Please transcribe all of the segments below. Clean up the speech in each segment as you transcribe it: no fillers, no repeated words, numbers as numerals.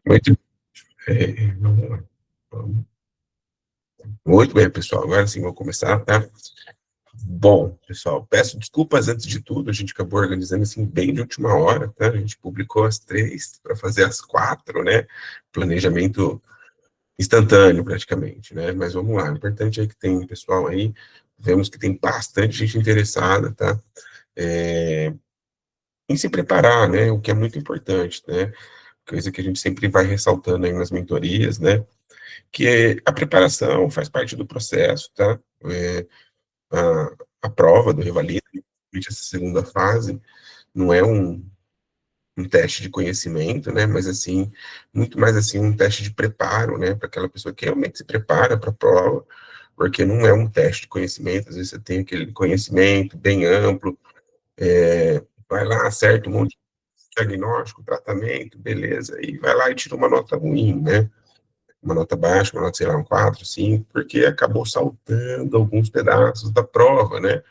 Muito, vamos lá. Muito bem, pessoal. Agora sim, vou começar, tá? Bom, pessoal, peço desculpas antes de tudo. A gente acabou organizando assim bem de última hora, tá? A gente publicou às 3 para fazer às 4, né? Planejamento instantâneo, praticamente, né? Mas vamos lá. O importante é que tem pessoal aí. Vemos que tem bastante gente interessada, tá? Em se preparar, né? O que é muito importante, né? Coisa que a gente sempre vai ressaltando aí nas mentorias, né? Que a preparação faz parte do processo, tá? A, a prova do Revalida, essa segunda fase, não é um teste de conhecimento, né? Mas assim, muito mais assim um teste de preparo, né? Para aquela pessoa que realmente se prepara para a prova, porque não é um teste de conhecimento, às vezes você tem aquele conhecimento bem amplo, vai lá, acerta um monte de diagnóstico, tratamento, beleza, e vai lá e tira uma nota ruim, né? Uma nota baixa, uma nota, sei lá, um 4, 5, porque acabou saltando alguns pedaços da prova, né?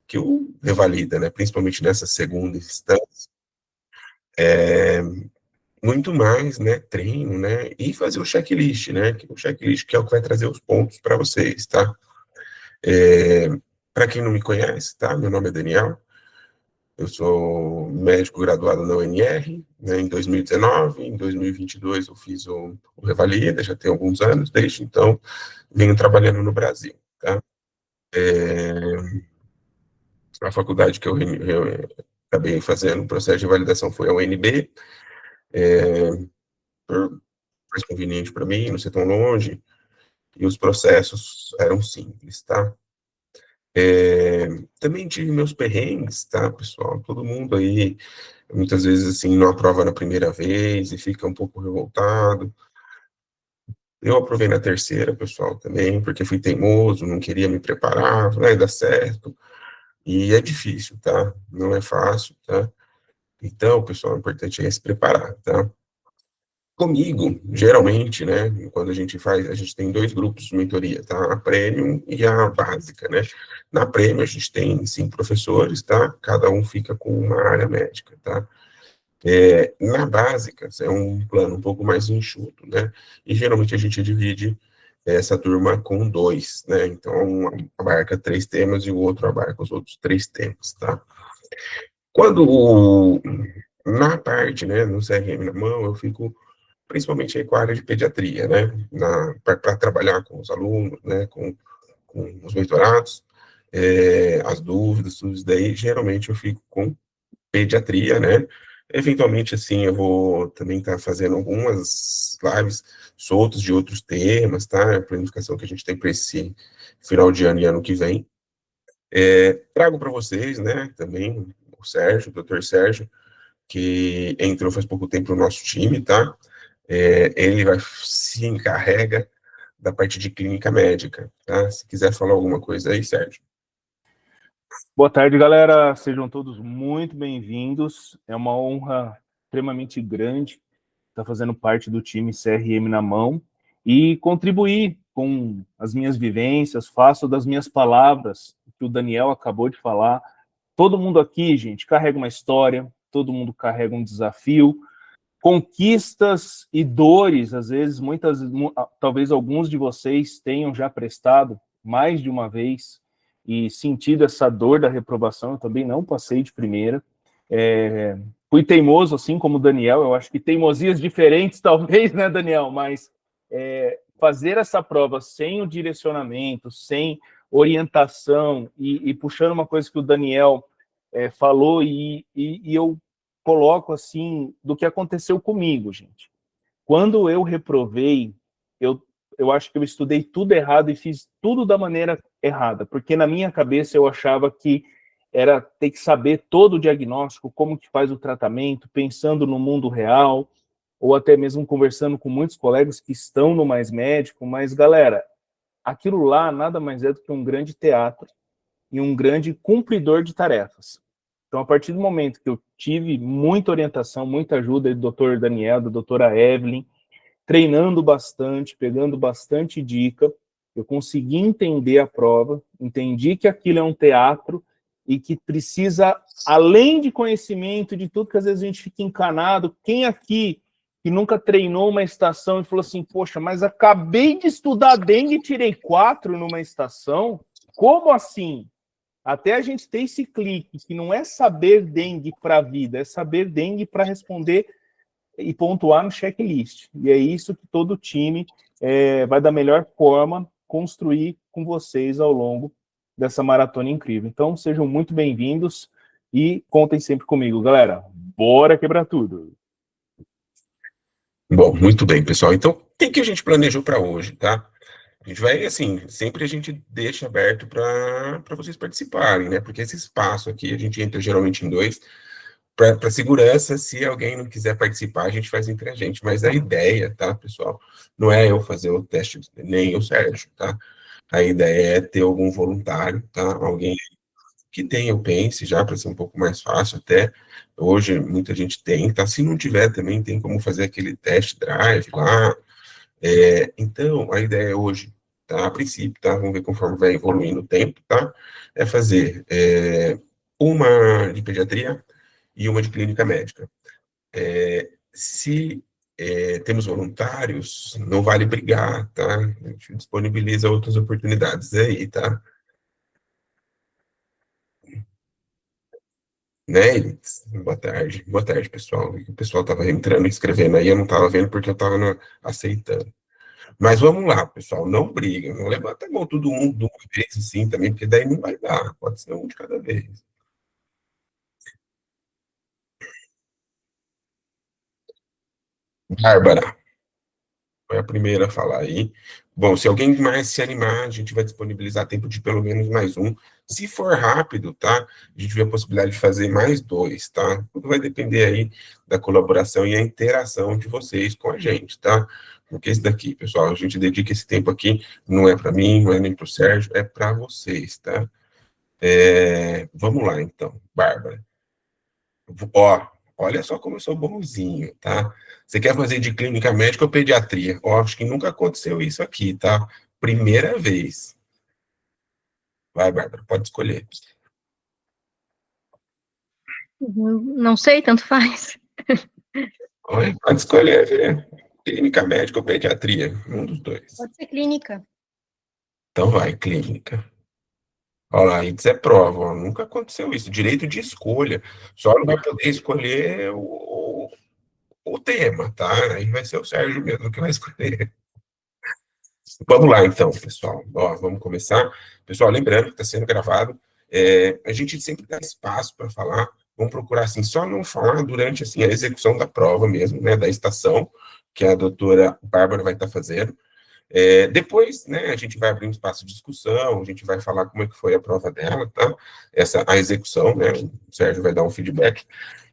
Que o revalida, né? Principalmente nessa segunda instância, muito mais, né? Treino, né? E fazer o checklist, né? Que o checklist que é o que vai trazer os pontos para vocês, tá? Para quem não me conhece, tá? Meu nome é Daniel. Eu sou médico graduado na UNR, né, em 2019. Em 2022 eu fiz o Revalida, já tem alguns anos. Desde então, venho trabalhando no Brasil, tá? A faculdade que eu acabei fazendo o processo de validação foi a UNB, por mais conveniente para mim, não ser tão longe, e os processos eram simples, tá? Também tive meus perrengues, tá, pessoal? Todo mundo aí, muitas vezes, assim, não aprova na primeira vez e fica um pouco revoltado. Eu aprovei na terceira, pessoal, também, porque fui teimoso, não queria me preparar, vai dar certo. E é difícil, tá? Não é fácil, tá? Então, pessoal, o importante é se preparar, tá? Comigo, geralmente, né, quando a gente faz, a gente tem dois grupos de mentoria, tá? A Premium e a básica, né? Na Premium a gente tem 5 professores, tá? Cada um fica com uma área médica, tá? Na básica, é um plano um pouco mais enxuto, né? E geralmente a gente divide essa turma com 2, né? Então, um abarca 3 temas e o outro abarca os outros 3 temas, tá? Quando, na parte, né, no CRM na mão, eu fico principalmente aí com a área de pediatria, né, para trabalhar com os alunos, né, com os mentorados, as dúvidas, tudo isso daí, geralmente eu fico com pediatria, né, eventualmente, assim, eu vou também estar fazendo algumas lives soltas de outros temas, tá, a planificação que a gente tem para esse final de ano e ano que vem. Trago para vocês, né, também o Sérgio, o doutor Sérgio, que entrou faz pouco tempo no nosso time, tá? Ele se encarrega da parte de clínica médica, tá? Se quiser falar alguma coisa aí, Sérgio. Boa tarde, galera. Sejam todos muito bem-vindos. É uma honra extremamente grande estar fazendo parte do time CRM na mão e contribuir com as minhas vivências, faço das minhas palavras, que o Daniel acabou de falar. Todo mundo aqui, gente, carrega uma história, todo mundo carrega um desafio, conquistas e dores, às vezes, talvez alguns de vocês tenham já prestado mais de uma vez e sentido essa dor da reprovação. Eu também não passei de primeira. Fui teimoso, assim como o Daniel. Eu acho que teimosias diferentes, talvez, né, Daniel? Mas fazer essa prova sem o direcionamento, sem orientação e puxando uma coisa que o Daniel falou e eu coloco assim do que aconteceu comigo, gente. Quando eu reprovei, eu acho que eu estudei tudo errado e fiz tudo da maneira errada, porque na minha cabeça eu achava que era ter que saber todo o diagnóstico, como que faz o tratamento, pensando no mundo real, ou até mesmo conversando com muitos colegas que estão no Mais Médico, mas, galera, aquilo lá nada mais é do que um grande teatro e um grande cumpridor de tarefas. Então, a partir do momento que eu tive muita orientação, muita ajuda do Dr. Daniel, da doutora Evelyn, treinando bastante, pegando bastante dica, eu consegui entender a prova, entendi que aquilo é um teatro e que precisa, além de conhecimento, de tudo que às vezes a gente fica encanado. Quem aqui que nunca treinou uma estação e falou assim, poxa, mas acabei de estudar dengue e tirei 4 numa estação? Como assim? Até a gente ter esse clique, que não é saber dengue para a vida, é saber dengue para responder e pontuar no checklist. E é isso que todo time vai da melhor forma construir com vocês ao longo dessa maratona incrível. Então, sejam muito bem-vindos e contem sempre comigo, galera. Bora quebrar tudo! Bom, muito bem, pessoal. Então, o que a gente planejou para hoje, tá? A gente vai, assim, sempre a gente deixa aberto para vocês participarem, né? Porque esse espaço aqui, a gente entra geralmente em dois, para segurança, se alguém não quiser participar, a gente faz entre a gente. Mas a ideia, tá, pessoal, não é eu fazer o teste, nem o Sérgio, tá? A ideia é ter algum voluntário, tá? Alguém que tenha o Pense já, para ser um pouco mais fácil até. Hoje, muita gente tem, tá? Se não tiver, também tem como fazer aquele test drive lá. Então, a ideia hoje, tá? A princípio, tá? Vamos ver conforme vai evoluindo o tempo, tá? É fazer uma de pediatria e uma de clínica médica. Se temos voluntários, não vale brigar, tá? A gente disponibiliza outras oportunidades aí, tá? Né, Elitz? Boa tarde, pessoal. O pessoal estava entrando e escrevendo aí, eu não estava vendo porque eu estava aceitando. Mas vamos lá, pessoal, não briga, não levanta a mão todo mundo de uma vez assim também, porque daí não vai dar, pode ser um de cada vez. Bárbara, foi a primeira a falar aí. Bom, se alguém mais se animar, a gente vai disponibilizar tempo de pelo menos mais um. Se for rápido, tá? A gente vê a possibilidade de fazer mais dois, tá? Tudo vai depender aí da colaboração e a interação de vocês com a gente, tá? Porque esse daqui, pessoal, a gente dedica esse tempo aqui, não é para mim, não é nem para o Sérgio, é para vocês, tá? Vamos lá, então, Bárbara. Ó, olha só como eu sou bonzinho, tá? Você quer fazer de clínica médica ou pediatria? Ó, acho que nunca aconteceu isso aqui, tá? Primeira vez. Vai, Bárbara, pode escolher. Não sei, tanto faz. Olha, pode escolher, filha. Clínica médica ou pediatria? Um dos dois. Pode ser clínica. Então vai, clínica. Olha lá, isso é prova, ó, nunca aconteceu isso. Direito de escolha. Só não vai poder escolher o tema, tá? Aí vai ser o Sérgio mesmo que vai escolher. Vamos lá, então, pessoal. Ó, vamos começar. Pessoal, lembrando que está sendo gravado. A gente sempre dá espaço para falar. Vamos procurar, assim, só não falar durante, assim, a execução da prova mesmo, né, da estação, que a doutora Bárbara vai estar fazendo. Depois, né, a gente vai abrir um espaço de discussão, a gente vai falar como é que foi a prova dela, tá? A execução, né? O Sérgio vai dar um feedback.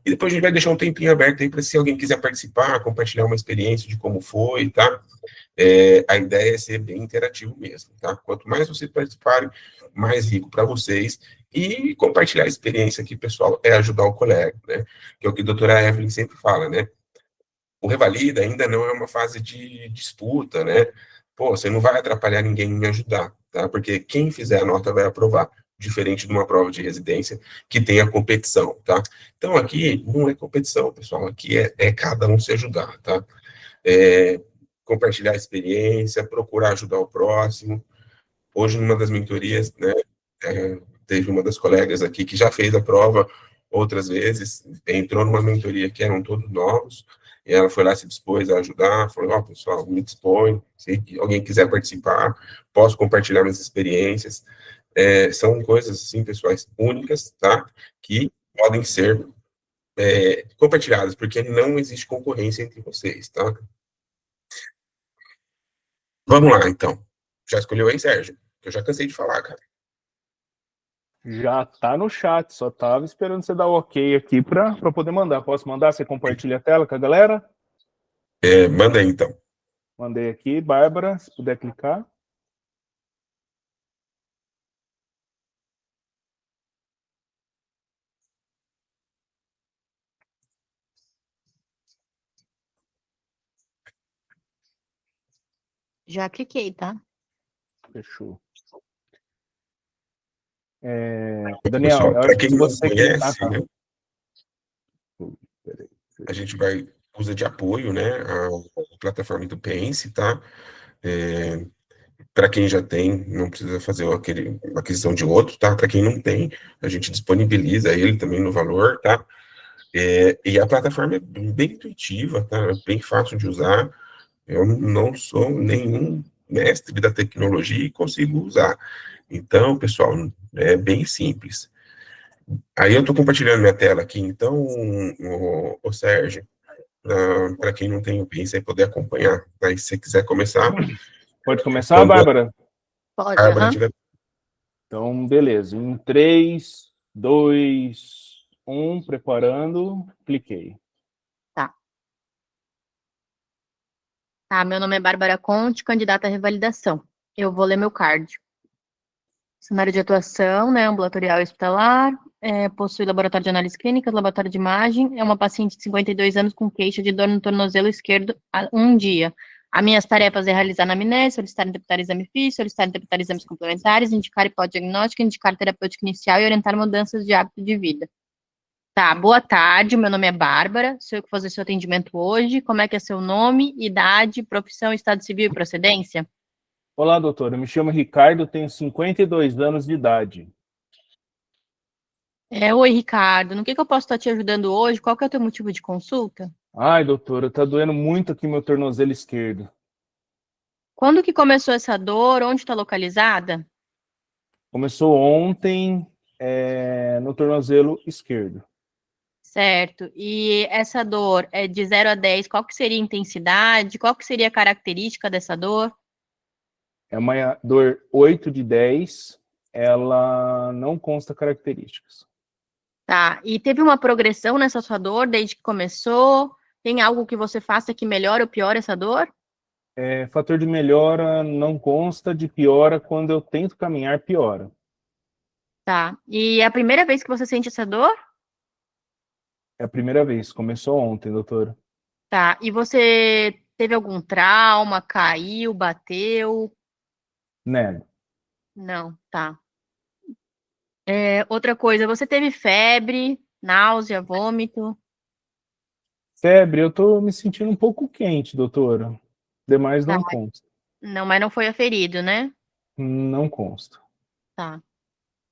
E depois a gente vai deixar um tempinho aberto aí para se alguém quiser participar, compartilhar uma experiência de como foi, tá? A ideia é ser bem interativo mesmo, tá? Quanto mais vocês participarem, mais rico para vocês. E compartilhar a experiência aqui, pessoal, é ajudar o colega, né? Que é o que a doutora Evelyn sempre fala, né? O Revalida ainda não é uma fase de disputa, né? Pô, você não vai atrapalhar ninguém em ajudar, tá? Porque quem fizer a nota vai aprovar, diferente de uma prova de residência que tem a competição, tá? Então aqui não é competição, pessoal, aqui é cada um se ajudar, tá? Compartilhar a experiência, procurar ajudar o próximo. Hoje, numa das mentorias, né, teve uma das colegas aqui que já fez a prova outras vezes, entrou numa mentoria que eram todos novos, e ela foi lá, se dispôs a ajudar, falou, ó, pessoal, me dispõe, se alguém quiser participar, posso compartilhar minhas experiências. São coisas, assim, pessoais, únicas, tá, que podem ser compartilhadas, porque não existe concorrência entre vocês, tá? Vamos lá, então. Já escolheu aí, Sérgio? Eu já cansei de falar, cara. Já tá no chat, só tava esperando você dar o ok aqui para poder mandar. Posso mandar? Você compartilha a tela com a galera? Manda aí, então. Mandei aqui, Bárbara, se puder clicar. Já cliquei, tá? Fechou. Daniel, Pessoal, eu para acho que quem se não você clicar... conhece, né, a gente vai usa de apoio, né, a plataforma do Pense, tá? Para quem já tem, não precisa fazer uma aquisição de outro, tá? Para quem não tem, a gente disponibiliza ele também no valor, tá? E a plataforma é bem intuitiva, tá? É bem fácil de usar. Eu não sou nenhum mestre da tecnologia e consigo usar. Então, pessoal, é bem simples. Aí eu estou compartilhando minha tela aqui, então, o Sérgio, para quem não tem o Pense aí poder acompanhar. Aí, se você quiser começar, Pode começar, quando a Bárbara? Pode, Bárbara aham. tiver. Então, beleza. Em 3, 2, 1, preparando, cliquei. Tá. Tá, meu nome é Bárbara Conte, candidata à revalidação. Eu vou ler meu card. Cenário de atuação, né, ambulatorial e hospitalar, possui laboratório de análise clínica, laboratório de imagem, é uma paciente de 52 anos com queixa de dor no tornozelo esquerdo há um dia. As minhas tarefas é realizar anamnese, solicitar e interpretar exame físico, solicitar e interpretar exames complementares, indicar hipótese diagnóstica, indicar terapêutica inicial e orientar mudanças de hábito de vida. Tá, boa tarde, meu nome é Bárbara, sou eu que vou fazer seu atendimento hoje. Como é que é seu nome, idade, profissão, estado civil e procedência? Olá, doutor. Eu me chamo Ricardo, tenho 52 anos de idade. Oi, Ricardo, no que eu posso estar te ajudando hoje? Qual que é o teu motivo de consulta? Ai, doutora, tá doendo muito aqui meu tornozelo esquerdo. Quando que começou essa dor? Onde está localizada? Começou ontem, no tornozelo esquerdo. Certo. E essa dor é de 0 a 10, qual que seria a intensidade? Qual que seria a característica dessa dor? É uma dor 8 de 10, ela não consta características. Tá. E teve uma progressão nessa sua dor desde que começou? Tem algo que você faça que melhore ou piore essa dor? Fator de melhora não consta, de piora quando eu tento caminhar, piora. Tá. E é a primeira vez que você sente essa dor? É a primeira vez, começou ontem, doutora. Tá. E você teve algum trauma, caiu, bateu? Nego. Não, tá. Outra coisa, você teve febre, náusea, vômito? Febre, eu tô me sentindo um pouco quente, doutora. Demais Tá. não consta. Não, mas não foi aferido, né? Não consta. Tá.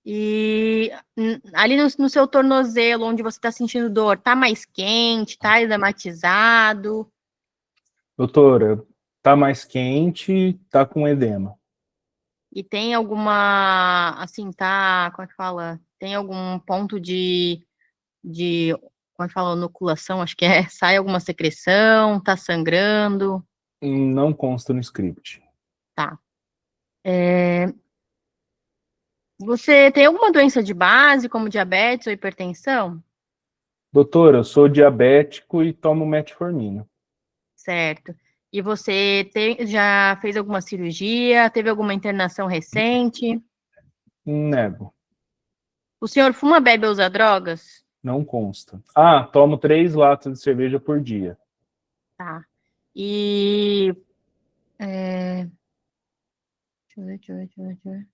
E ali no seu tornozelo, onde você está sentindo dor, tá mais quente, tá edematizado? Doutora, tá mais quente, tá com edema. E tem alguma, assim, tá, como é que fala? Tem algum ponto como é que fala, inoculação, acho que é, sai alguma secreção, tá sangrando? Não consta no script. Tá. Você tem alguma doença de base, como diabetes ou hipertensão? Doutora, eu sou diabético e tomo metformina. Certo. E você já fez alguma cirurgia? Teve alguma internação recente? Nego. O senhor fuma, bebe ou usa drogas? Não consta. Ah, tomo 3 latas de cerveja por dia. Tá. E. Deixa eu ver.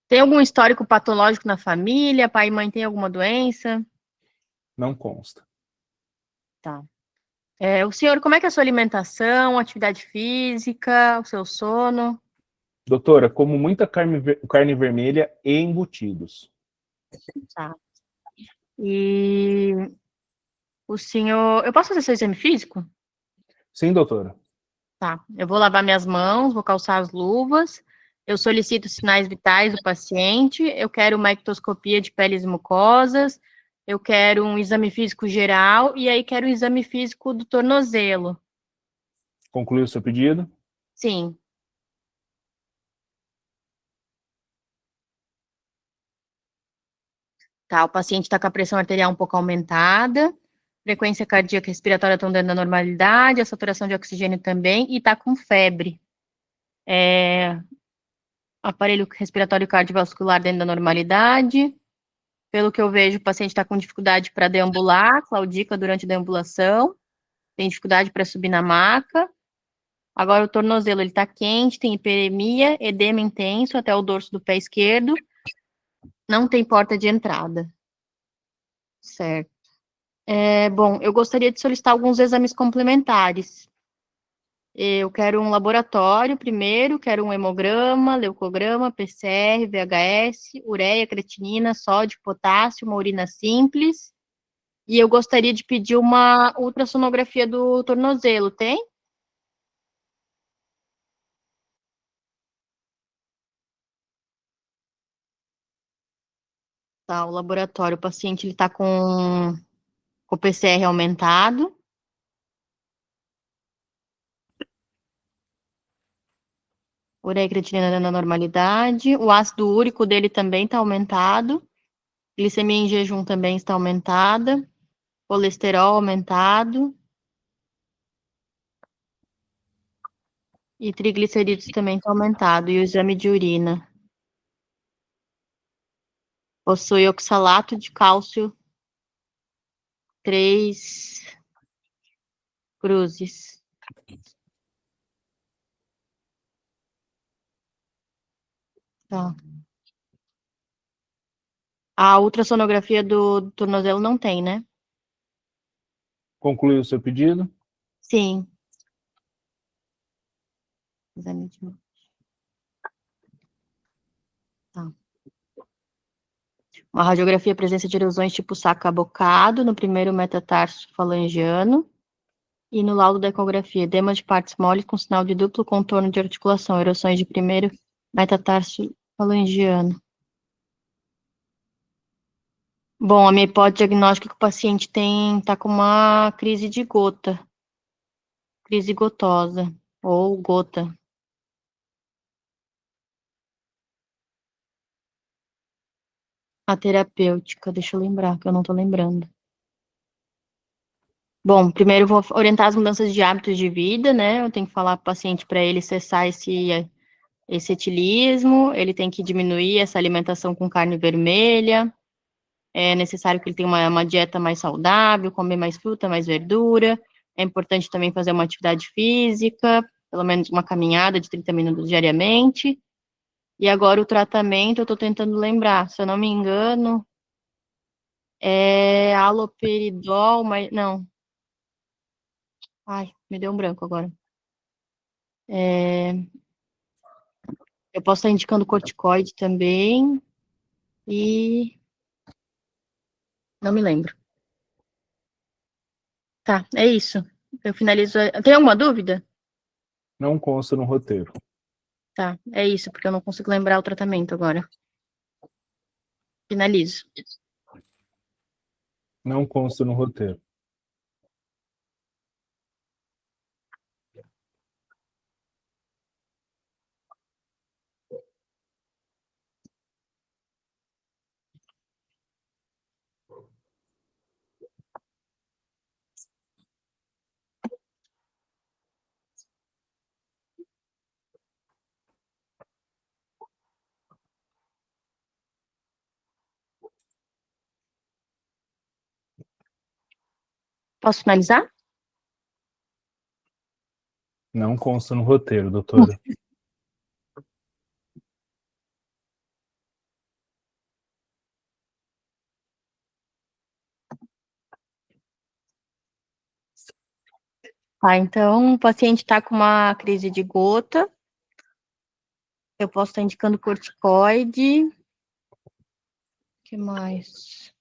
Tem algum histórico patológico na família? Pai e mãe têm alguma doença? Não consta. Tá. O senhor, como é que é a sua alimentação, atividade física, o seu sono? Doutora, como muita carne vermelha e embutidos. Tá. E o senhor. Eu posso fazer seu exame físico? Sim, doutora. Tá. Eu vou lavar minhas mãos, vou calçar as luvas. Eu solicito os sinais vitais do paciente. Eu quero uma ectoscopia de peles e mucosas. Eu quero um exame físico geral. E aí quero um exame físico do tornozelo. Concluiu o seu pedido? Sim. Tá, o paciente está com a pressão arterial um pouco aumentada. Frequência cardíaca e respiratória estão dentro da normalidade. A saturação de oxigênio também. E está com febre. Aparelho respiratório cardiovascular dentro da normalidade. Pelo que eu vejo, o paciente está com dificuldade para deambular, claudica durante a deambulação, tem dificuldade para subir na maca. Agora o tornozelo, ele está quente, tem hiperemia, edema intenso até o dorso do pé esquerdo, não tem porta de entrada. Certo. Bom, eu gostaria de solicitar alguns exames complementares. Eu quero um laboratório primeiro, quero um hemograma, leucograma, PCR, VHS, ureia, creatinina, sódio, potássio, uma urina simples. E eu gostaria de pedir uma ultrassonografia do tornozelo, tem? Tá, o laboratório, o paciente ele tá com o PCR aumentado. Ureia e creatinina na normalidade. O ácido úrico dele também está aumentado. Glicemia em jejum também está aumentada. Colesterol aumentado. E triglicerídeos também está aumentado. E o exame de urina. Possui oxalato de cálcio 3 cruzes. Tá. A ultrassonografia do tornozelo não tem, né? Concluiu o seu pedido? Sim. Exame de... Tá. Uma radiografia, presença de erosões tipo saco abocado no primeiro metatarso falangiano. E no laudo da ecografia, edema de partes moles com sinal de duplo contorno de articulação, erosões de primeiro metatarso falangiano. Bom, a minha hipótese diagnóstica é que o paciente tá com uma crise de gota, crise gotosa, ou gota. A terapêutica, deixa eu lembrar, que eu não tô lembrando. Bom, primeiro eu vou orientar as mudanças de hábitos de vida, né? Eu tenho que falar para o paciente para ele cessar esse etilismo, ele tem que diminuir essa alimentação com carne vermelha, é necessário que ele tenha uma dieta mais saudável, comer mais fruta, mais verdura, é importante também fazer uma atividade física, pelo menos uma caminhada de 30 minutos diariamente, e agora o tratamento, eu estou tentando lembrar, se eu não me engano, é haloperidol, mas, não, ai, me deu um branco agora. Eu posso estar indicando corticoide também, e não me lembro. Tá, é isso. Eu finalizo. Tem alguma dúvida? Não consta no roteiro. Tá, é isso, porque eu não consigo lembrar o tratamento agora. Finalizo. Não consta no roteiro. Posso finalizar? Não consta no roteiro, doutora. Tá, então o paciente está com uma crise de gota. Eu posso estar indicando corticoide. O que mais?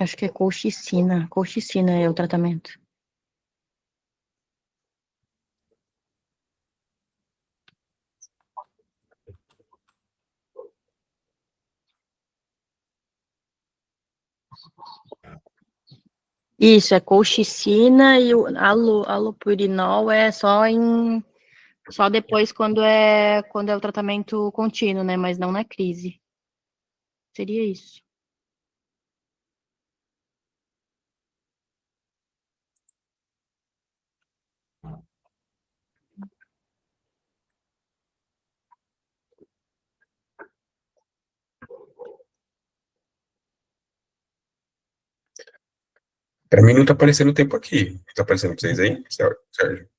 Acho que é colchicina. Colchicina é o tratamento. Isso, é colchicina e o alopurinol é só depois quando é o tratamento contínuo, né? Mas não na crise. Seria isso. Para mim não tá aparecendo o tempo aqui. Tá aparecendo para vocês aí, Sérgio?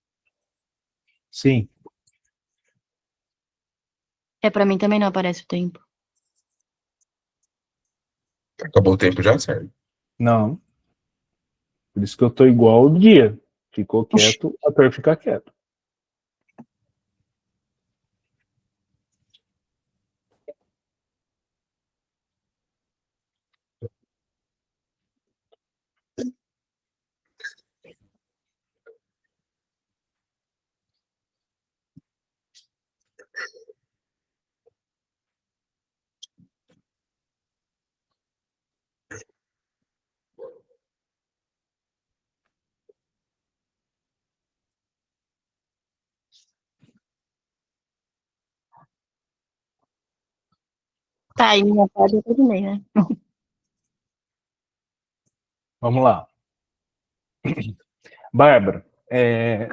Sim. Pra mim também não aparece o tempo. Acabou o tempo já, Sérgio? Não. Por isso que eu tô igual o dia. Ficou quieto, até ficar quieto. Tá, e minha parte eu terminei, né? Vamos lá. Bárbara,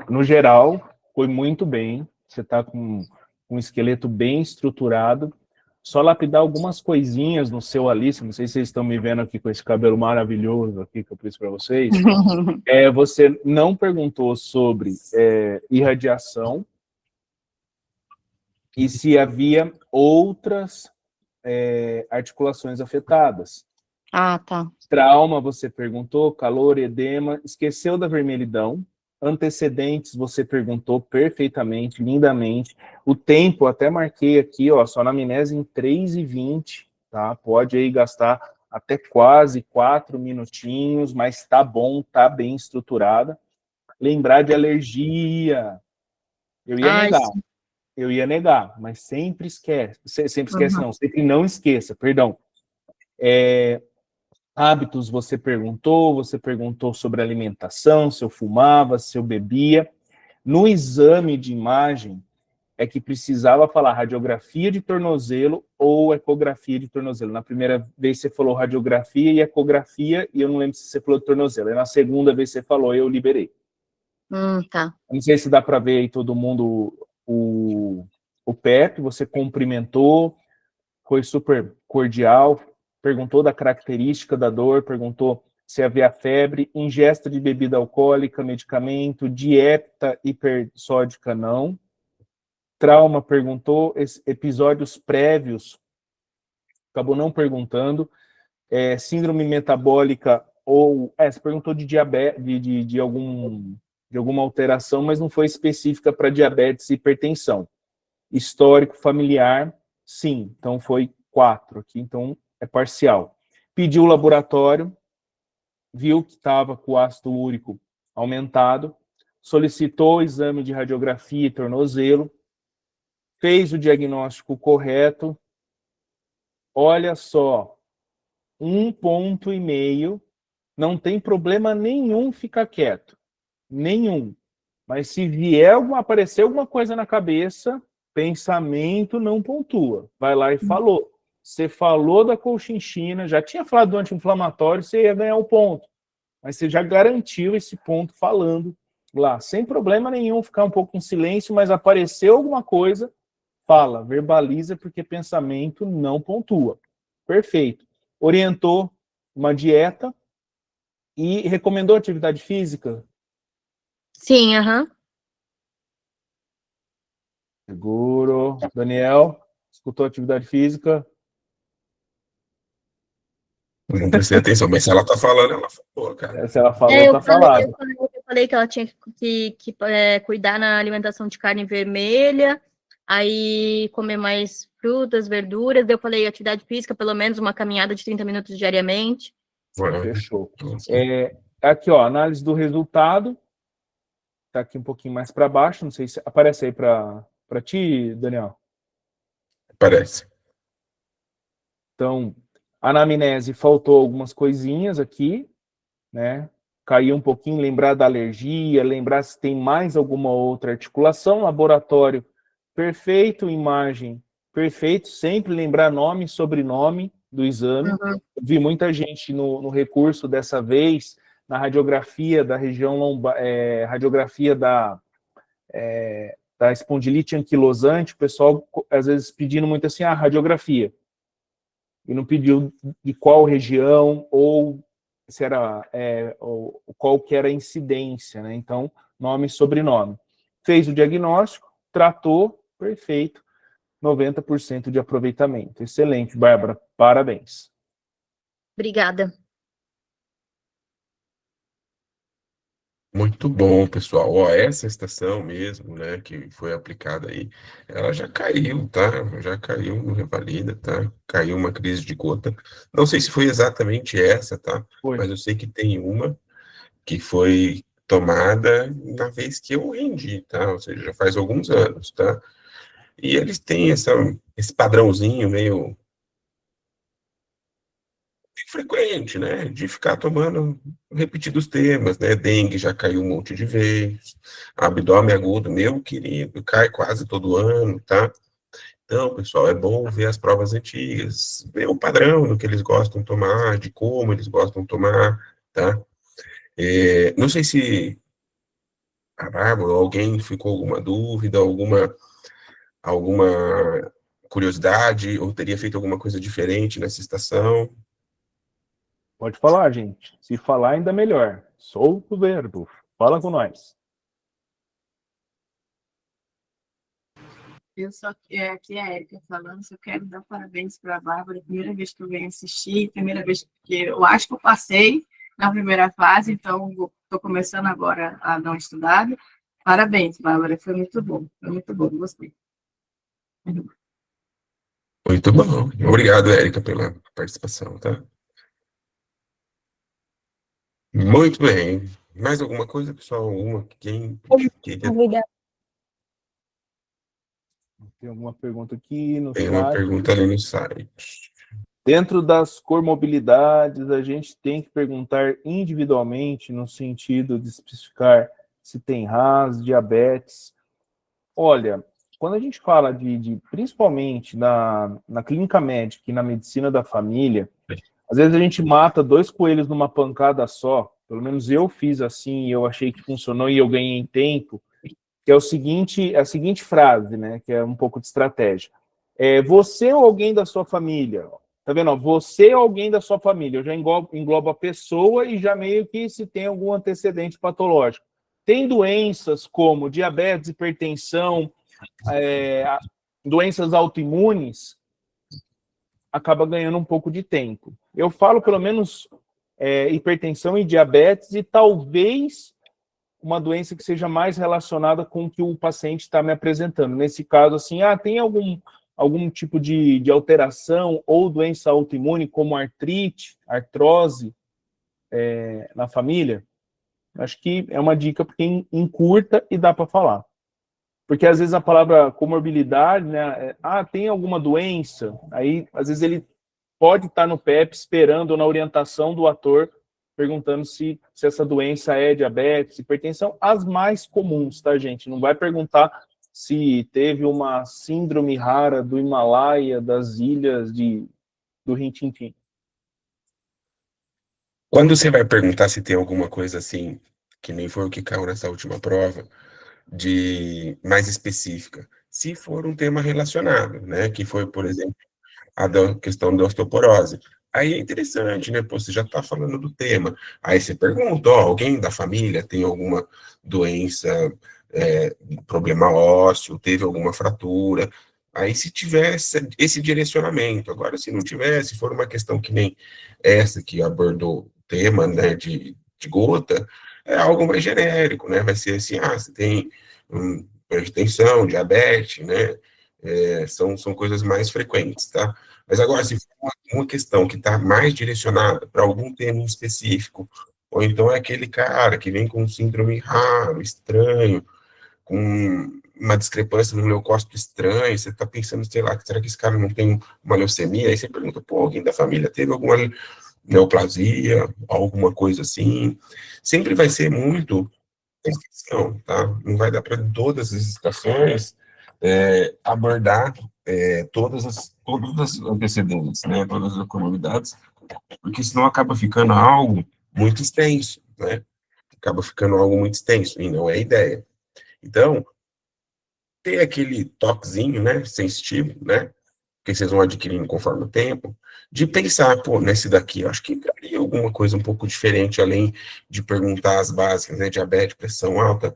no geral, foi muito bem. Você está com um esqueleto bem estruturado. Só lapidar algumas coisinhas no seu Alice, não sei se vocês estão me vendo aqui com esse cabelo maravilhoso aqui que eu fiz para vocês. Você não perguntou sobre irradiação e se havia outras articulações afetadas. Ah, tá. Trauma, você perguntou, calor, edema, esqueceu da vermelhidão. Antecedentes, você perguntou perfeitamente, lindamente. O tempo, até marquei aqui, ó, sua anamnese em 3h20, tá? Pode aí gastar até quase 4 minutinhos, mas tá bom, tá bem estruturada. Lembrar de alergia. Eu ia negar, mas sempre esquece. Sempre esquece, não, sempre não esqueça, perdão. Hábitos, você perguntou sobre alimentação, se eu fumava, se eu bebia. No exame de imagem, é que precisava falar radiografia de tornozelo ou ecografia de tornozelo. Na primeira vez você falou radiografia e ecografia, e eu não lembro se você falou de tornozelo. E na segunda vez você falou, eu liberei. Tá. Não sei se dá para ver aí todo mundo o PEP, você cumprimentou, foi super cordial, perguntou da característica da dor, perguntou se havia febre, ingesta de bebida alcoólica, medicamento, dieta hipersódica, não. Trauma, perguntou, episódios prévios, acabou não perguntando. Síndrome metabólica, ou... você perguntou de diabetes, de alguma alteração, mas não foi específica para diabetes e hipertensão. Histórico familiar, sim, então foi 4 aqui, então é parcial. Pediu o laboratório, viu que estava com o ácido úrico aumentado, solicitou o exame de radiografia e tornozelo, fez o diagnóstico correto, olha só, 1,5 ponto, não tem problema nenhum ficar quieto, nenhum. Mas se aparecer alguma coisa na cabeça, pensamento não pontua. Vai lá e falou. Você falou da colchicina, já tinha falado do anti-inflamatório, você ia ganhar o ponto. Mas você já garantiu esse ponto falando lá, sem problema nenhum, ficar um pouco em silêncio, mas apareceu alguma coisa, fala, verbaliza, porque pensamento não pontua. Perfeito. Orientou uma dieta e recomendou atividade física? Sim, Seguro. Daniel, escutou atividade física? Não prestei atenção, mas se ela tá falando, ela falou, cara. Se ela falou, tá falado. Eu falei que ela tinha que cuidar na alimentação de carne vermelha, aí comer mais frutas, verduras. Eu falei atividade física, pelo menos uma caminhada de 30 minutos diariamente. Fechou. Aqui, ó, análise do resultado. Tá aqui um pouquinho mais para baixo. Não sei se aparece aí para ti, Daniel. Parece. Então, anamnese, faltou algumas coisinhas aqui, né? Caiu um pouquinho, lembrar da alergia, lembrar se tem mais alguma outra articulação. Laboratório, perfeito. Imagem, perfeito. Sempre lembrar nome e sobrenome do exame. Vi muita gente no recurso dessa vez, na radiografia da região lombar, radiografia da espondilite anquilosante, o pessoal às vezes pedindo muito assim, radiografia. E não pediu de qual região ou se era qual que era a incidência, né? Então, nome e sobrenome. Fez o diagnóstico, tratou, perfeito. 90% de aproveitamento. Excelente, Bárbara, parabéns. Obrigada. Muito bom, pessoal. Ó, essa estação mesmo, né, que foi aplicada aí, ela já caiu, tá? Já caiu no Revalida, tá? Caiu uma crise de gota. Não sei se foi exatamente essa, tá? Foi. Mas eu sei que tem uma que foi tomada na vez que eu rendi, tá? Ou seja, já faz alguns anos, tá? E eles têm esse padrãozinho meio frequente, né? De ficar tomando repetidos temas, né? Dengue já caiu um monte de vezes, abdômen agudo, meu querido, cai quase todo ano, tá? Então, pessoal, é bom ver as provas antigas, ver o padrão do que eles gostam de tomar, de como eles gostam de tomar, tá? Não sei se a Bárbara ou alguém ficou alguma dúvida, alguma curiosidade, ou teria feito alguma coisa diferente nessa estação. Pode falar, gente. Se falar, ainda melhor. Solta o verbo. Fala com nós. Eu só, aqui é a Érica falando, só quero dar parabéns para a Bárbara, primeira vez que eu venho assistir, primeira vez que eu acho que eu passei na primeira fase, então estou começando agora a dar uma estudada. Parabéns, Bárbara, foi muito bom, gostei. Muito bom. Obrigado, Érica, pela participação, tá? Muito bem. Mais alguma coisa, pessoal? Quem Obrigada. Tem alguma pergunta aqui no tem uma chat? pergunta ali no site. Dentro das comorbilidades, a gente tem que perguntar individualmente, no sentido de especificar se tem RAS, diabetes. Olha, quando a gente fala principalmente na clínica médica e na medicina da família, às vezes a gente mata 2 coelhos numa pancada só, pelo menos eu fiz assim, e eu achei que funcionou e eu ganhei em tempo, que é a seguinte frase, né, que é um pouco de estratégia. Você ou alguém da sua família, tá vendo? Ó, você ou alguém da sua família, eu já englobo a pessoa e já meio que se tem algum antecedente patológico. Tem doenças como diabetes, hipertensão, doenças autoimunes, acaba ganhando um pouco de tempo. Eu falo pelo menos hipertensão e diabetes e talvez uma doença que seja mais relacionada com o que o paciente está me apresentando. Nesse caso, assim, tem algum tipo de alteração ou doença autoimune, como artrite, artrose, na família? Acho que é uma dica porque encurta e dá para falar. Porque às vezes a palavra comorbilidade, né? Tem alguma doença? Aí, às vezes, ele pode estar no PEP esperando na orientação do ator, perguntando se essa doença é diabetes, hipertensão, as mais comuns, tá, gente? Não vai perguntar se teve uma síndrome rara do Himalaia, das ilhas do Rintintim. Quando você vai perguntar se tem alguma coisa assim, que nem foi o que caiu nessa última prova, de mais específica, se for um tema relacionado, né, que foi, por exemplo, questão da osteoporose. Aí é interessante, né? Pô, você já está falando do tema. Aí você pergunta, ó, alguém da família tem alguma doença, problema ósseo, teve alguma fratura. Aí se tivesse esse direcionamento. Agora, se não tivesse, se for uma questão que nem essa que abordou o tema, né, de gota, é algo mais genérico, né? Vai ser assim, você tem hipertensão, diabetes, né? São coisas mais frequentes, tá? Mas agora, se for uma questão que está mais direcionada para algum tema em específico, ou então é aquele cara que vem com um síndrome raro, estranho, com uma discrepância no leucócito estranho, você está pensando, sei lá, será que esse cara não tem uma leucemia? Aí você pergunta, pô, alguém da família teve alguma neoplasia, alguma coisa assim? Sempre vai ser muito exceção, tá? Não vai dar para todas as estações abordar todas as antecedentes, né? Todas as comunidades, porque senão acaba ficando algo muito extenso, né? Acaba ficando algo muito extenso, e não é a ideia. Então, tem aquele toquezinho, né? Sensitivo, né? que vocês vão adquirindo conforme o tempo, de pensar, pô, nesse daqui, eu acho que daria alguma coisa um pouco diferente, além de perguntar as básicas, né, diabetes, pressão alta,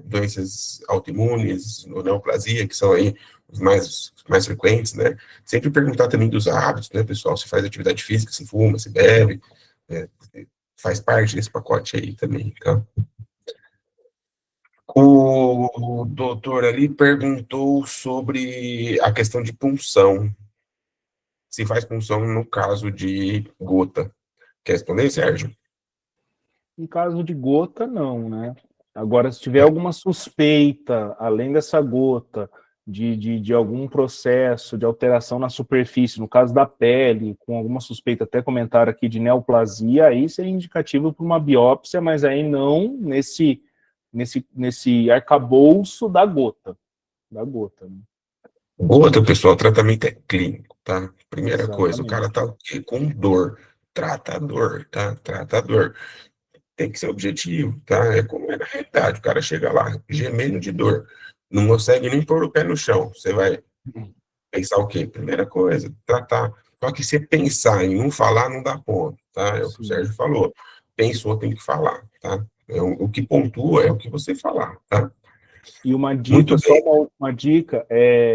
doenças autoimunes, neoplasia, que são aí os mais frequentes, né, sempre perguntar também dos hábitos, né, pessoal, se faz atividade física, se fuma, se bebe, faz parte desse pacote aí também, tá? O doutor ali perguntou sobre a questão de punção, se faz punção no caso de gota. Quer responder, Sérgio? Em caso de gota, não, né? Agora, se tiver alguma suspeita, além dessa gota, de algum processo de alteração na superfície, no caso da pele, com alguma suspeita, até comentaram aqui de neoplasia, aí seria indicativo para uma biópsia, mas aí não nesse arcabouço da gota. Da gota, né? Gota, pessoal, o tratamento é clínico, tá? Primeira coisa, o cara Exatamente. tá o quê? Com dor. Trata a dor, tá? Trata a dor. Tem que ser objetivo, tá? É como é na realidade, o cara chega lá, gemendo de dor, não consegue nem pôr o pé no chão. Você vai pensar o quê? Primeira coisa, tratar. Só que se pensar em não falar, não dá ponto, tá? É o que o Sim. Sérgio falou. Pensou, tem que falar, tá? O que pontua é o que você falar, tá? E uma Muito dica, só bem. uma dica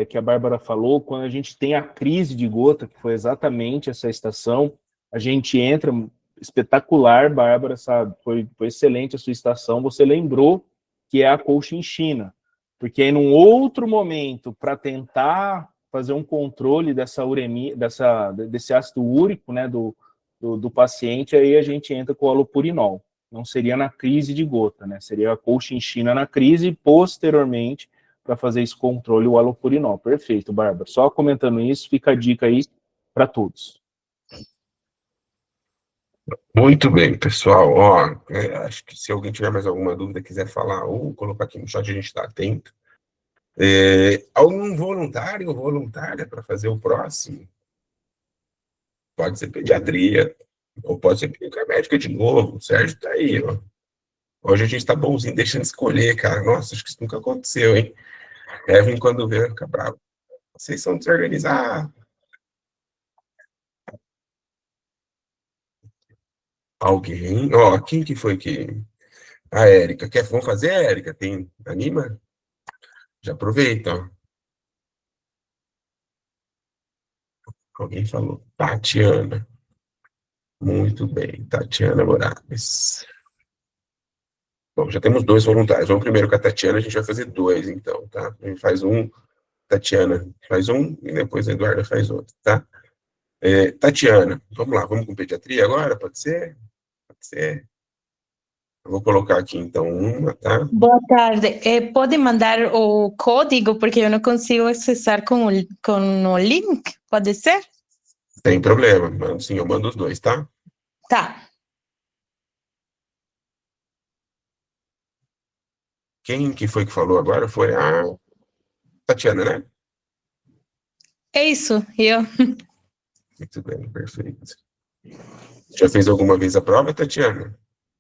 que a Bárbara falou, quando a gente tem a crise de gota, que foi exatamente essa estação, a gente entra, espetacular, Bárbara, sabe? Foi excelente a sua estação, você lembrou que é a Cochinchina, porque aí num outro momento, para tentar fazer um controle dessa uremia, desse ácido úrico, né, do paciente, aí a gente entra com o alopurinol. Não seria na crise de gota, né? Seria a colchinchina na crise e posteriormente para fazer esse controle o alopurinol. Perfeito, Bárbara. Só comentando isso, fica a dica aí para todos. Muito bem, pessoal. Ó, acho que se alguém tiver mais alguma dúvida, quiser falar ou colocar aqui no chat, a gente está atento. Algum voluntário ou voluntária para fazer o próximo? Pode ser pediatria, ou pode ser clínica médica de novo. O Sérgio está aí, ó. Hoje a gente está bonzinho, deixando escolher, cara. Nossa, acho que isso nunca aconteceu, hein? Kevin, quando vê, fica bravo. Vocês são desorganizados. Alguém? Ó, quem que foi que... A Érica. Vamos fazer, Érica? Anima? Já aproveita, ó. Alguém falou. Tatiana. Muito bem. Tatiana Moraes. Bom, já temos 2 voluntários. Vamos primeiro com a Tatiana, a gente vai fazer 2, então, tá? A gente faz um, Tatiana faz um, e depois a Eduarda faz outro, tá? Tatiana, vamos lá, vamos com pediatria agora? Pode ser? Pode ser. Eu vou colocar aqui, então, uma, tá? Boa tarde. Pode mandar o código, porque eu não consigo acessar com o link, pode ser? Sem problema, mando sim, eu mando os 2, tá? Tá. Quem que foi que falou agora? Foi a Tatiana, né? É isso, eu. Muito bem, perfeito. Já fez alguma vez a prova, Tatiana?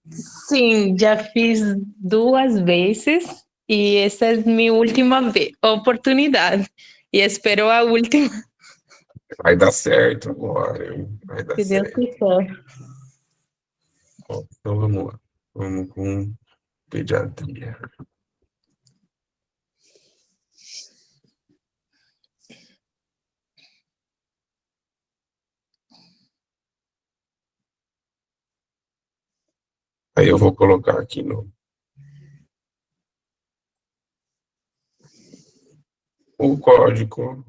Sim, já fiz 2 vezes e essa é minha última oportunidade. E espero a última, Vai dar certo agora, hein? Vai dar se Deus certo. quiser. Bom, então vamos lá. Vamos com pediatria. Aí eu vou colocar aqui o código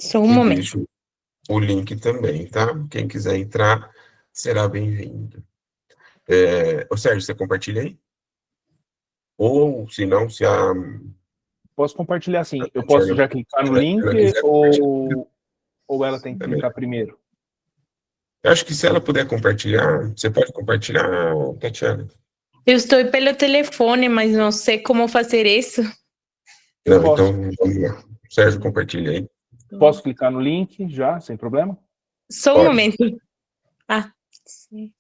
Só um e momento. deixo o link também, tá? Quem quiser entrar, será bem-vindo. Ô Sérgio, você compartilha aí? Ou, se não, se a Posso compartilhar sim. Eu posso Tatiana já clicar no link quiser compartilhar ou ela tem que também. clicar primeiro? Eu acho que se ela puder compartilhar, você pode compartilhar, Tatiana? Eu estou pelo telefone, mas não sei como fazer isso. Eu Não, posso. então vamos lá. Sérgio, compartilha aí. Posso clicar no link já, sem problema? Só um Pode. momento. Ah, 6,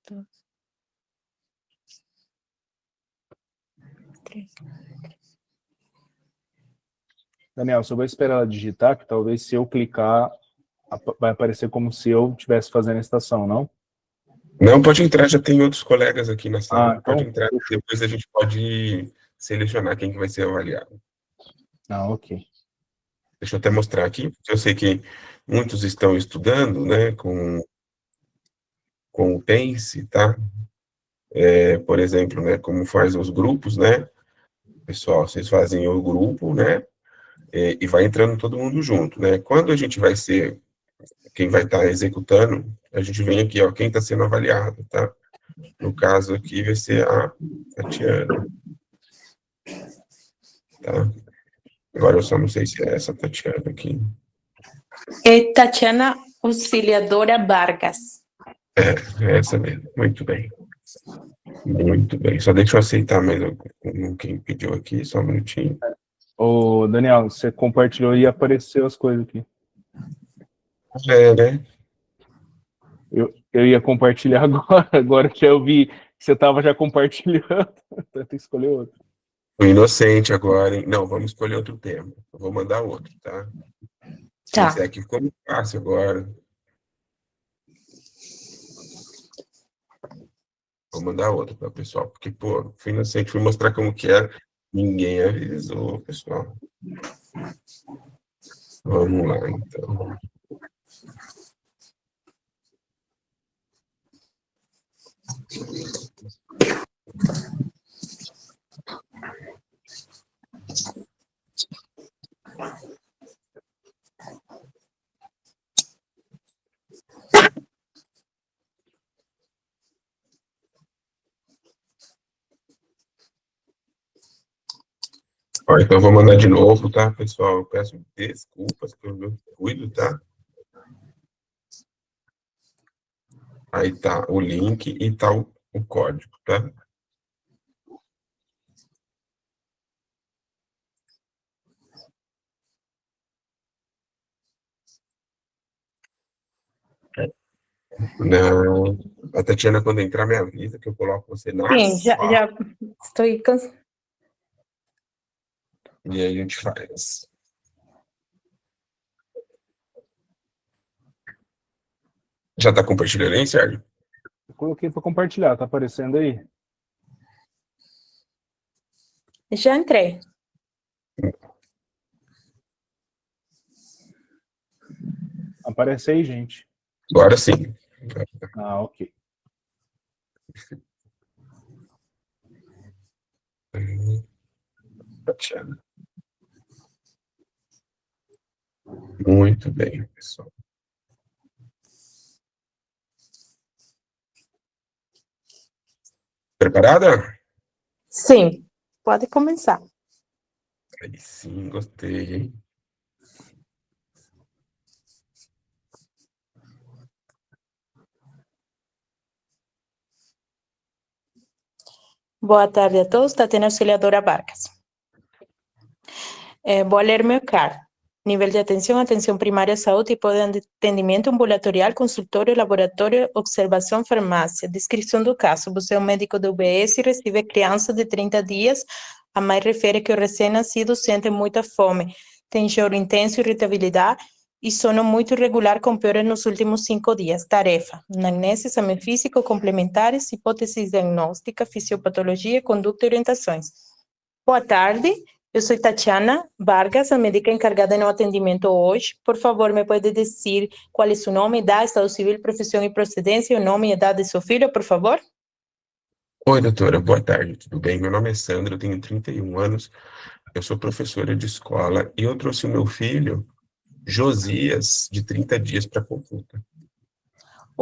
2, 3. Daniel, só vou esperar ela digitar, que talvez se eu clicar, vai aparecer como se eu estivesse fazendo a estação, não? Não, pode entrar, já tem outros colegas aqui na sala. Então, Pode entrar, depois a gente pode selecionar quem que vai ser avaliado. Ok. Deixa eu até mostrar aqui, porque eu sei que muitos estão estudando, né, com o Pense, tá? Por exemplo, né, como faz os grupos, né? Pessoal, vocês fazem o grupo, né? E vai entrando todo mundo junto, né? Quando a gente vai ser, quem vai estar executando, a gente vem aqui, ó, quem está sendo avaliado, tá? No caso aqui vai ser a Tatiana, tá? Agora eu só não sei se é essa Tatiana aqui. É Tatiana Auxiliadora Vargas. É essa mesmo, muito bem. Muito bem, só deixa eu aceitar mais quem pediu aqui, só um minutinho. Ô, Daniel, você compartilhou e apareceu as coisas aqui. Né? Eu ia compartilhar agora que eu vi que você estava já compartilhando, tem que escolher outro. O inocente agora, hein? Não, vamos escolher outro tema. Eu vou mandar outro, tá? Tá. Esse aqui ficou muito fácil agora. Vou mandar outro para o pessoal, porque, pô, fui inocente, fui mostrar como que é. Ninguém avisou, pessoal. Vamos lá, então. Ó, então eu vou mandar de novo, tá, pessoal? Eu peço desculpas pelo meu descuido, tá? Aí tá o link e tá o código, tá? Não. A Tatiana, quando entrar, me avisa que eu coloco você na Sim, já estou cansada. E aí a gente faz. Já tá compartilhando aí, Sérgio? Eu coloquei para compartilhar, tá aparecendo aí? Já entrei. Aparece aí, gente. Agora sim. Ok. Tatiana. Muito bem, pessoal. Preparada? Sim, pode começar. Aí sim, gostei, hein? Boa tarde a todos, Tatiana Auxiliadora Vargas. Vou ler meu CAR. Nível de atenção primária, saúde, tipo de atendimento ambulatorial, consultório, laboratório, observação, farmácia. Descrição do caso. Você é um médico do UBS e recebe criança de 30 dias. A mãe refere que o recém-nascido sente muita fome, tem choro intenso, irritabilidade e sono muito irregular com piora nos últimos 5 dias. Tarefa: anamnese, exame físico, complementares, hipóteses diagnóstica, fisiopatologia, conduta e orientações. Boa tarde. Eu sou Tatiana Vargas, a médica encargada no atendimento hoje. Por favor, me pode dizer qual é seu nome, idade, estado civil, profissão e procedência, o nome e idade de seu filho, por favor? Oi, doutora, boa tarde, tudo bem? Meu nome é Sandra, eu tenho 31 anos, eu sou professora de escola e eu trouxe o meu filho, Josias, de 30 dias para consulta.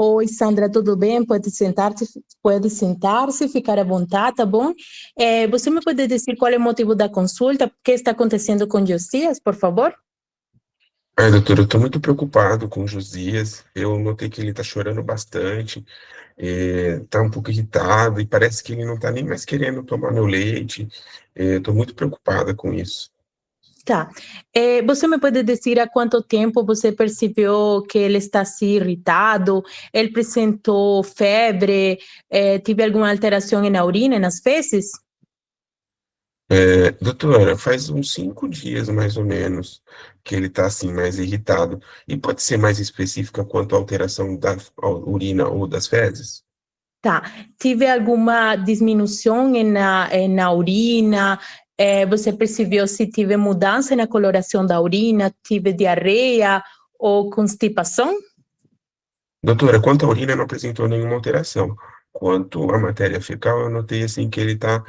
Oi, Sandra, tudo bem? Pode sentar-se, ficar à vontade, tá bom? Você me pode dizer qual é o motivo da consulta? O que está acontecendo com Josias, por favor? Doutora, eu estou muito preocupado com o Josias, eu notei que ele está chorando bastante, está um pouco irritado e parece que ele não está nem mais querendo tomar meu leite, estou muito preocupada com isso. Tá. Você me pode dizer há quanto tempo você percebeu que ele está assim irritado? Ele apresentou febre? Teve alguma alteração na urina, nas fezes? Doutora, faz uns 5 dias, mais ou menos, que ele tá, assim, mais irritado. E pode ser mais específica quanto à alteração da urina ou das fezes? Tá. Tive alguma diminuição na urina? Você percebeu se tive mudança na coloração da urina? Tive diarreia ou constipação? Doutora, quanto à urina, não apresentou nenhuma alteração. Quanto à matéria fecal, eu notei, assim, que ele tá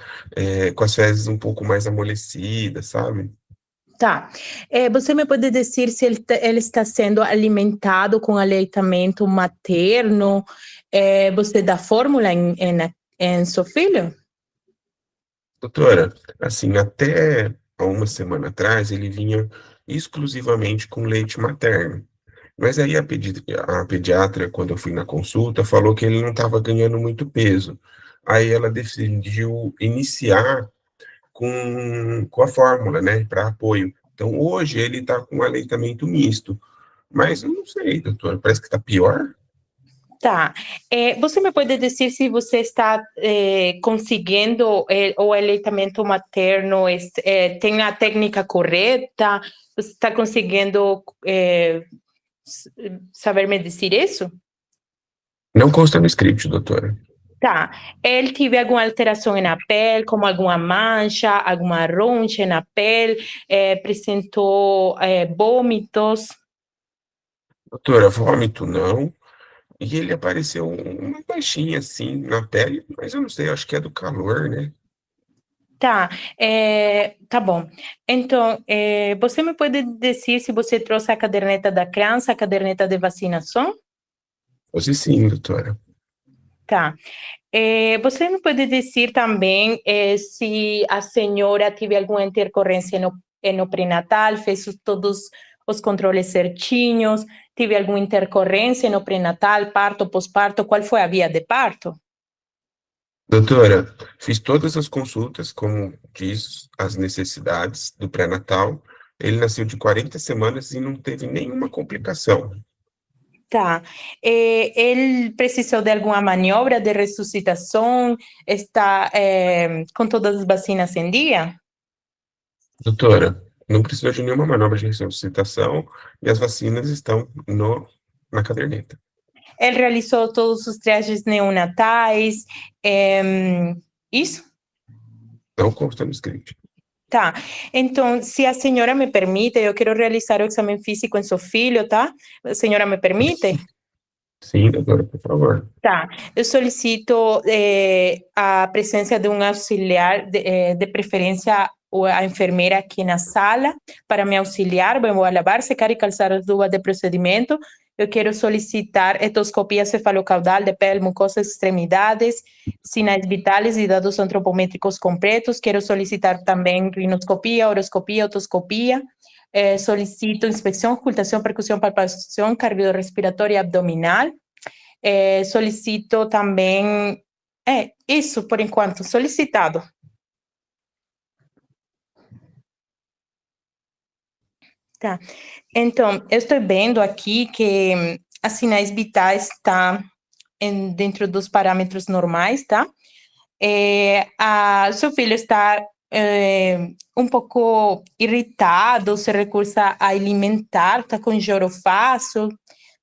com as fezes um pouco mais amolecidas, sabe? Tá. Você me pode dizer se ele está sendo alimentado com aleitamento materno? Você dá fórmula em seu filho? Doutora, assim, até há uma semana atrás, ele vinha exclusivamente com leite materno. Mas aí a pediatra, quando eu fui na consulta, falou que ele não estava ganhando muito peso. Aí ela decidiu iniciar com a fórmula, né, para apoio. Então, hoje ele está com aleitamento misto. Mas eu não sei, doutora, parece que está pior. Tá. Você me pode dizer se você está conseguindo o aleitamento materno, tem a técnica correta? Você está conseguindo saber me dizer isso? Não consta no script, doutora. Tá. Ele teve alguma alteração na pele, como alguma mancha, alguma roncha na pele, apresentou vômitos? Doutora, vômito não. E ele apareceu uma manchinha assim na pele, mas eu não sei, acho que é do calor, né? Tá, tá bom. Então, você me pode dizer se você trouxe a caderneta da criança, a caderneta de vacinação? Hoje sim, doutora. Tá. Você me pode dizer também se a senhora teve alguma intercorrência no pré-natal, fez todos os controles certinhos, teve alguma intercorrência no pré-natal, parto, pós-parto, qual foi a via de parto? Doutora, fiz todas as consultas, como diz as necessidades do pré-natal. Ele nasceu de 40 semanas e não teve nenhuma complicação. Tá. Ele precisou de alguma maniobra de ressuscitação? Está com todas as vacinas em dia? Doutora, não precisou de nenhuma manobra de ressuscitação e as vacinas estão na caderneta. Ele realizou todos os triagens neonatais? Isso? Não consta no script. Tá. Então, se a senhora me permite, eu quero realizar o exame físico em seu filho, tá? A senhora me permite? Sim, doutora, por favor. Tá. Eu solicito a presença de um auxiliar, de preferência a enfermeira aqui na sala, para me auxiliar. Vou lavar, secar e calçar as luvas de procedimento. Eu quero solicitar etoscopia cefalocaudal de pele, mucosas, extremidades, sinais vitais e dados antropométricos completos. Quero solicitar também rinoscopia, horoscopia, otoscopia. Solicito inspeção, ocultação, percussão, palpação cardiorrespiratória e abdominal. Solicito também... isso, por enquanto, solicitado. Tá. Então, eu estou vendo aqui que as sinais vitais estão dentro dos parâmetros normais, tá? Seu filho está um pouco irritado, se recusa a alimentar, está com choro fácil,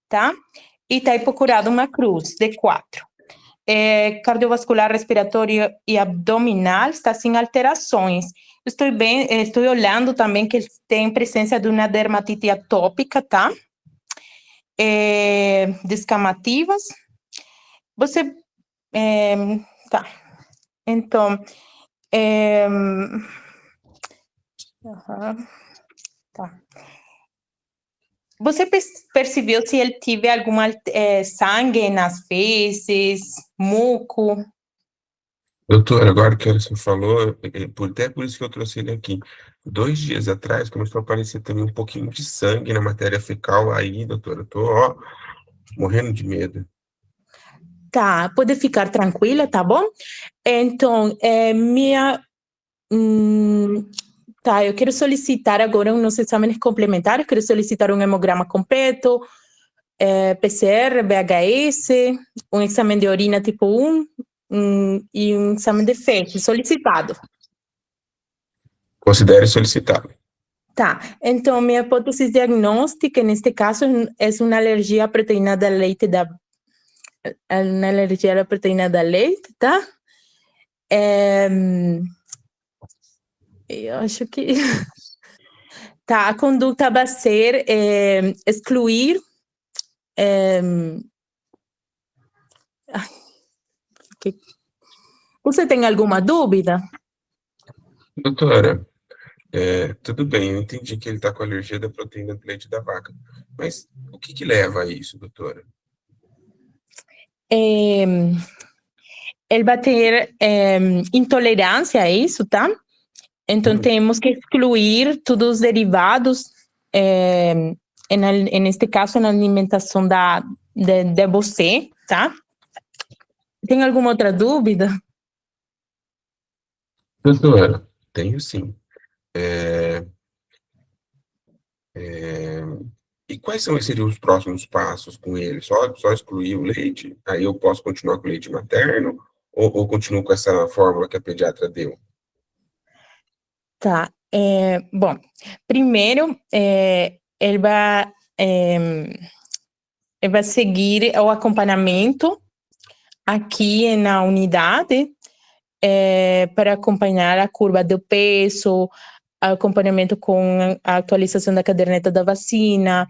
tá? E está procurado uma cruz de 4. Cardiovascular, respiratório e abdominal está sem alterações. Estou olhando também que ele tem presença de uma dermatite atópica, tá? Descamativas. Você, tá. Então, tá. Você percebeu se ele teve alguma sangue nas fezes, muco? Doutor, agora que você falou, até por isso que eu trouxe ele aqui. 2 dias atrás começou a aparecer também um pouquinho de sangue na matéria fecal. Aí, doutor, eu tô, ó, morrendo de medo. Tá, pode ficar tranquila, tá bom? Então, tá, eu quero solicitar agora uns exames complementares, quero solicitar um hemograma completo, PCR, VHS, um exame de urina tipo 1, e um exame de fezes solicitado. Considere solicitado. Tá, então minha hipótese diagnóstica, neste caso, é uma alergia à proteína da leite uma alergia à proteína da leite, tá? Eu acho que... Tá, a conduta vai ser excluir... Você tem alguma dúvida? Doutora, tudo bem, eu entendi que ele está com alergia da proteína do leite da vaca, mas o que leva a isso, doutora? Ele vai ter intolerância a isso, tá? Então, temos que excluir todos os derivados, neste caso, na alimentação de você, tá? Tem alguma outra dúvida? Doutora, tenho sim. E quais seriam os próximos passos com ele? Só excluir o leite? Aí eu posso continuar com o leite materno? Ou continuo com essa fórmula que a pediatra deu? Tá. Bom, primeiro, ele vai seguir o acompanhamento aqui na unidade para acompanhar a curva do peso, acompanhamento com a atualização da caderneta da vacina,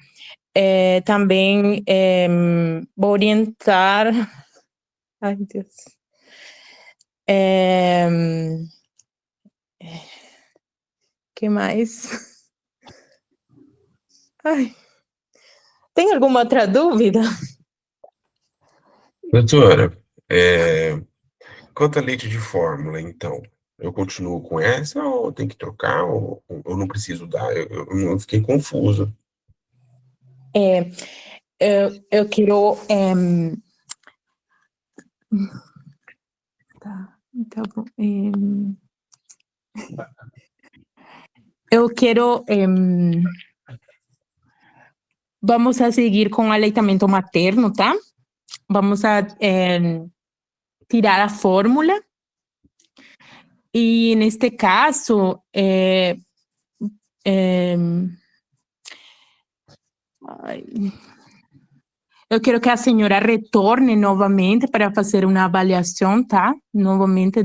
também vou orientar... Ai, Deus. Que mais? Ai. Tem alguma outra dúvida? Doutora, quanto a leite de fórmula, então, eu continuo com essa ou tem que trocar ou não preciso dar? Eu fiquei confuso. Eu quero... Tá bom. Eu quero... Vamos a seguir com o aleitamento materno, tá? Vamos a tirar a fórmula. E, neste caso, eu quero que a senhora retorne novamente para fazer uma avaliação, tá? Novamente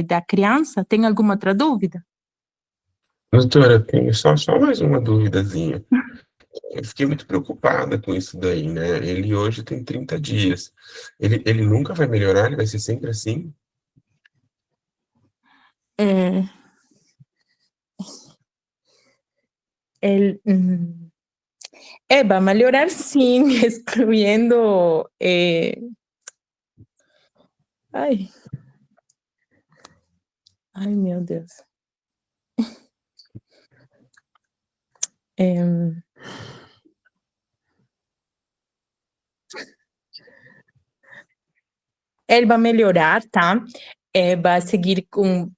da criança. Tem alguma outra dúvida? Doutora, tenho só mais uma duvidazinha. Eu fiquei muito preocupada com isso daí, né? Ele hoje tem 30 dias. Ele nunca vai melhorar? Ele vai ser sempre assim? Ele... vai melhorar sim, excluindo... Ai, meu Deus. Ele vai melhorar, tá? Vai seguir com...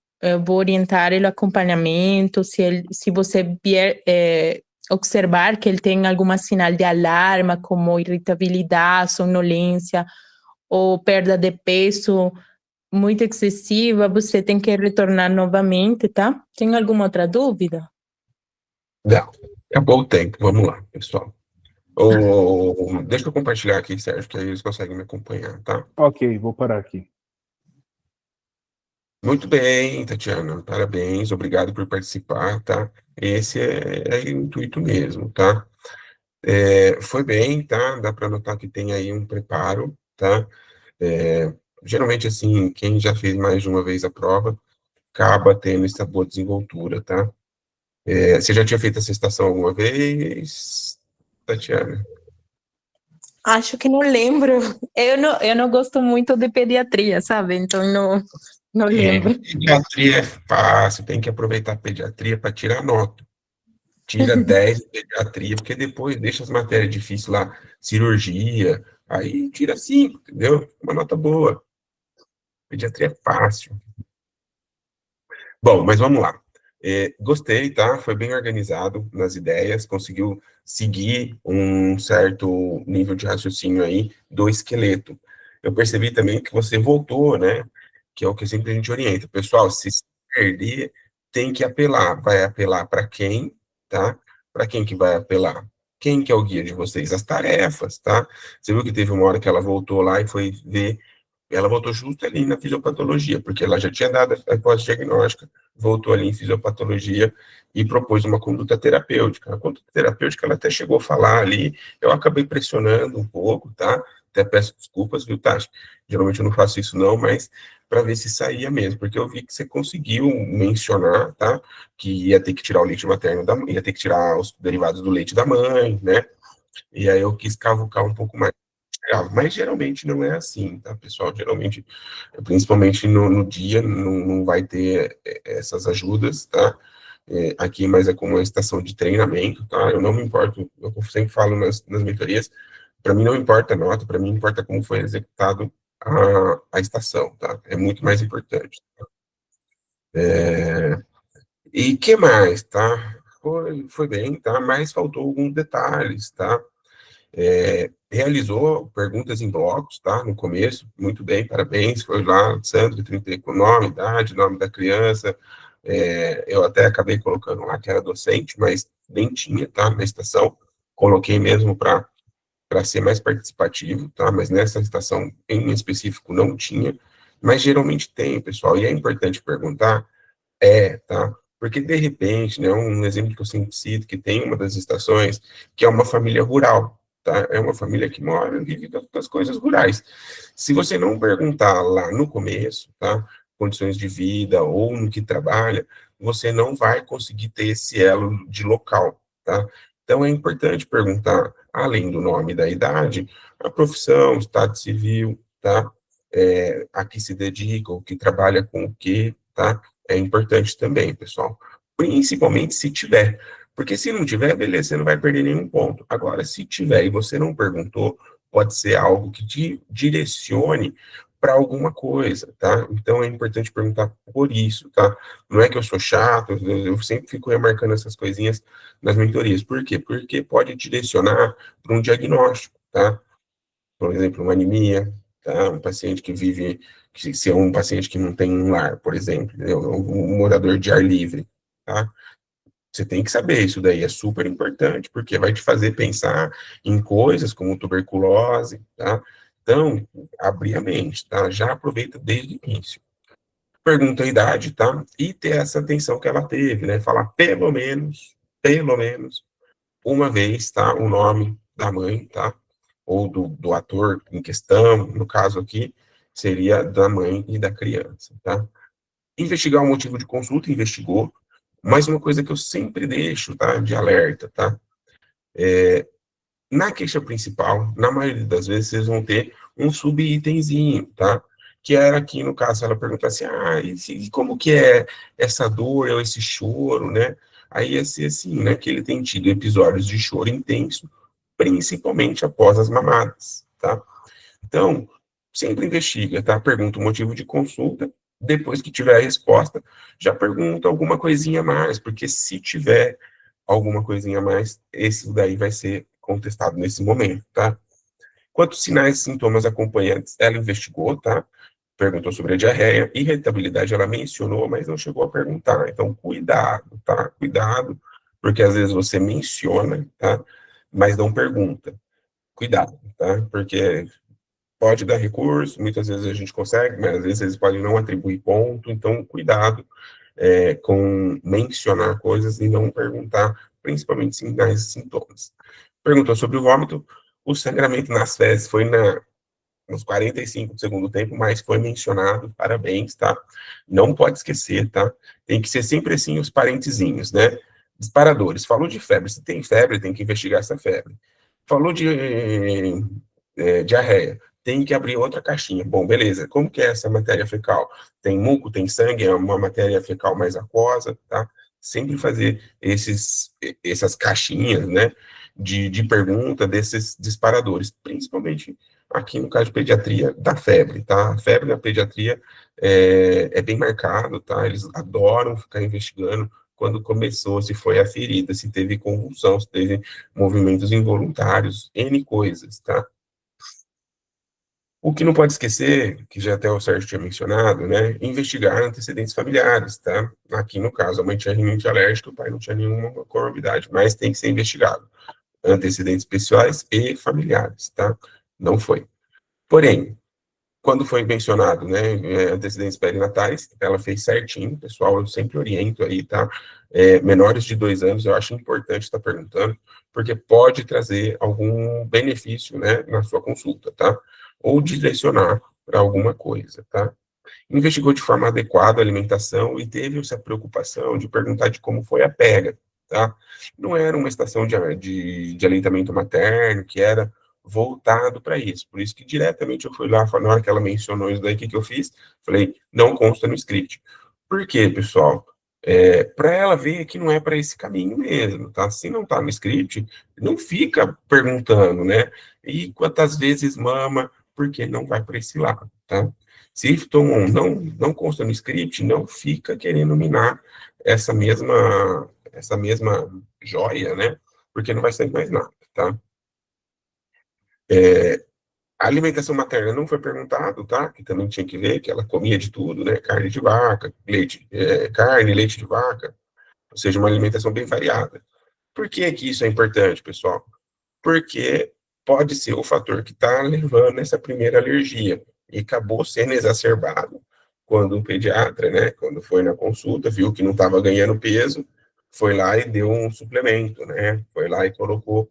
vou orientar ele o acompanhamento, se você vier observar que ele tem alguma sinal de alarma, como irritabilidade, sonolência ou perda de peso muito excessiva, você tem que retornar novamente, tá? Tem alguma outra dúvida? Não. Acabou o tempo. Vamos lá, pessoal. Deixa eu compartilhar aqui, Sérgio, que aí eles conseguem me acompanhar, tá? Ok, vou parar aqui. Muito bem, Tatiana. Parabéns, obrigado por participar, tá? Esse é o intuito mesmo, tá? Foi bem, tá? Dá para notar que tem aí um preparo, tá? Geralmente, assim, quem já fez mais de uma vez a prova, acaba tendo essa boa desenvoltura, tá? Você já tinha feito essa estação alguma vez, Tatiana? Acho que não lembro. Eu não gosto muito de pediatria, sabe? Então, não lembro. Pediatria é fácil, tem que aproveitar a pediatria para tirar nota. Tira 10 em pediatria, porque depois deixa as matérias difíceis lá, cirurgia, aí tira 5, entendeu? Uma nota boa. Pediatria é fácil. Bom, mas vamos lá. Gostei, tá? Foi bem organizado nas ideias, conseguiu seguir um certo nível de raciocínio aí do esqueleto. Eu percebi também que você voltou, né? Que é o que sempre a gente orienta. Pessoal, se perder, tem que apelar. Vai apelar para quem, tá? Para quem que vai apelar? Quem que é o guia de vocês? As tarefas, tá? Você viu que teve uma hora que ela voltou lá e foi ver, ela voltou justo ali na fisiopatologia, porque ela já tinha dado a hipótese diagnóstica, voltou ali em fisiopatologia e propôs uma conduta terapêutica. A conduta terapêutica, ela até chegou a falar ali, eu acabei pressionando um pouco, tá? Até peço desculpas, viu, Tati? Geralmente eu não faço isso não, mas para ver se saía mesmo, porque eu vi que você conseguiu mencionar, tá? Que ia ter que tirar o leite materno da mãe, ia ter que tirar os derivados do leite da mãe, né? E aí eu quis cavucar um pouco mais. Mas geralmente não é assim, tá, pessoal? Geralmente, principalmente no dia, não vai ter essas ajudas, tá? Aqui, mas é como uma estação de treinamento, tá? Eu não me importo, eu sempre falo nas mentorias, para mim não importa a nota, para mim importa como foi executado a estação, tá? É muito mais importante. E que mais, tá? Foi bem, tá? Mas faltou alguns detalhes, tá? Realizou perguntas em blocos, tá? No começo, muito bem, parabéns. Foi lá, Sandro, 30, com nome, idade, nome da criança. Eu até acabei colocando lá que era docente, mas nem tinha, tá? Na estação. Coloquei mesmo para ser mais participativo, tá? Mas nessa estação em específico não tinha. Mas geralmente tem, pessoal. E é importante perguntar tá? Porque, de repente, né, um exemplo que eu sempre cito, que tem uma das estações, que é uma família rural, tá? É uma família que mora, vive das coisas rurais. Se você não perguntar lá no começo, tá? Condições de vida ou no que trabalha, você não vai conseguir ter esse elo de local, tá? Então, é importante perguntar, além do nome e da idade, a profissão, estado civil, tá? A que se dedica, o que trabalha com o que, tá? É importante também, pessoal. Principalmente se tiver. Porque se não tiver, beleza, você não vai perder nenhum ponto. Agora, se tiver e você não perguntou, pode ser algo que te direcione para alguma coisa, tá? Então é importante perguntar por isso, tá? Não é que eu sou chato, eu sempre fico remarcando essas coisinhas nas mentorias. Por quê? Porque pode direcionar para um diagnóstico, tá? Por exemplo, uma anemia, tá? Um paciente que vive, se é um paciente que não tem um lar, por exemplo, um morador de ar livre, tá? Você tem que saber isso daí, é super importante, porque vai te fazer pensar em coisas como tuberculose, tá? Então, abrir a mente, tá? Já aproveita desde o início. Pergunta a idade, tá? E ter essa atenção que ela teve, né? Falar pelo menos, uma vez, tá? O nome da mãe, tá? Ou do ator em questão, no caso aqui, seria da mãe e da criança, tá? Investigar o motivo de consulta, investigou. Mais uma coisa que eu sempre deixo, tá? De alerta, tá? Na queixa principal, na maioria das vezes, vocês vão ter um subitemzinho, tá? Que era aqui, no caso, ela pergunta assim, e como que é essa dor ou esse choro, né? Aí ia ser assim, né? Que ele tem tido episódios de choro intenso, principalmente após as mamadas, tá? Então, sempre investiga, tá? Pergunta o motivo de consulta, depois que tiver a resposta, já pergunta alguma coisinha a mais, porque se tiver alguma coisinha a mais, esse daí vai ser contestado nesse momento, tá? Quantos sinais e sintomas acompanhantes ela investigou, tá? Perguntou sobre a diarreia, irritabilidade ela mencionou, mas não chegou a perguntar. Então, cuidado, tá? Cuidado, porque às vezes você menciona, tá? Mas não pergunta. Cuidado, tá? Porque pode dar recurso, muitas vezes a gente consegue, mas às vezes eles podem não atribuir ponto, então cuidado com mencionar coisas e não perguntar, principalmente sinais e sintomas. Perguntou sobre o vômito, o sangramento nas fezes foi nos 45 do segundo tempo, mas foi mencionado, parabéns, tá? Não pode esquecer, tá? Tem que ser sempre assim os parentezinhos, né? Disparadores, falou de febre, se tem febre, tem que investigar essa febre. Falou de diarreia, tem que abrir outra caixinha. Bom, beleza, como que é essa matéria fecal? Tem muco, tem sangue, é uma matéria fecal mais aquosa, tá? Sempre fazer essas caixinhas, né, de pergunta desses disparadores, principalmente aqui no caso de pediatria, da febre, tá? A febre na pediatria é bem marcado, tá? Eles adoram ficar investigando quando começou, se foi a ferida, se teve convulsão, se teve movimentos involuntários, N coisas, tá? O que não pode esquecer, que já até o Sérgio tinha mencionado, né, investigar antecedentes familiares, tá? Aqui no caso, a mãe tinha rinite alérgica, o pai não tinha nenhuma comorbidade, mas tem que ser investigado. Antecedentes pessoais e familiares, tá? Não foi. Porém, quando foi mencionado, né, antecedentes perinatais, ela fez certinho, pessoal, eu sempre oriento aí, tá? Menores de 2 anos, eu acho importante estar perguntando, porque pode trazer algum benefício, né, na sua consulta, tá? Ou direcionar para alguma coisa, tá? Investigou de forma adequada a alimentação e teve essa preocupação de perguntar de como foi a pega, tá? Não era uma estação de aleitamento materno, que era voltado para isso. Por isso que diretamente eu fui lá, na hora que ela mencionou isso daí, o que eu fiz? Falei, não consta no script. Por quê, pessoal? Para ela ver que não é para esse caminho mesmo, tá? Se não tá no script, não fica perguntando, né? E quantas vezes mama, porque não vai para esse lado, tá? Se tomam não consta no script, não fica querendo minar essa mesma joia, né? Porque não vai sair mais nada, tá? A alimentação materna não foi perguntado, tá? Que também tinha que ver que ela comia de tudo, né? Carne de vaca, carne, leite de vaca, ou seja, uma alimentação bem variada. Por que que isso é importante, pessoal? Porque pode ser o fator que está levando essa primeira alergia e acabou sendo exacerbado quando o pediatra, né, quando foi na consulta, viu que não estava ganhando peso, foi lá e deu um suplemento, né, foi lá e colocou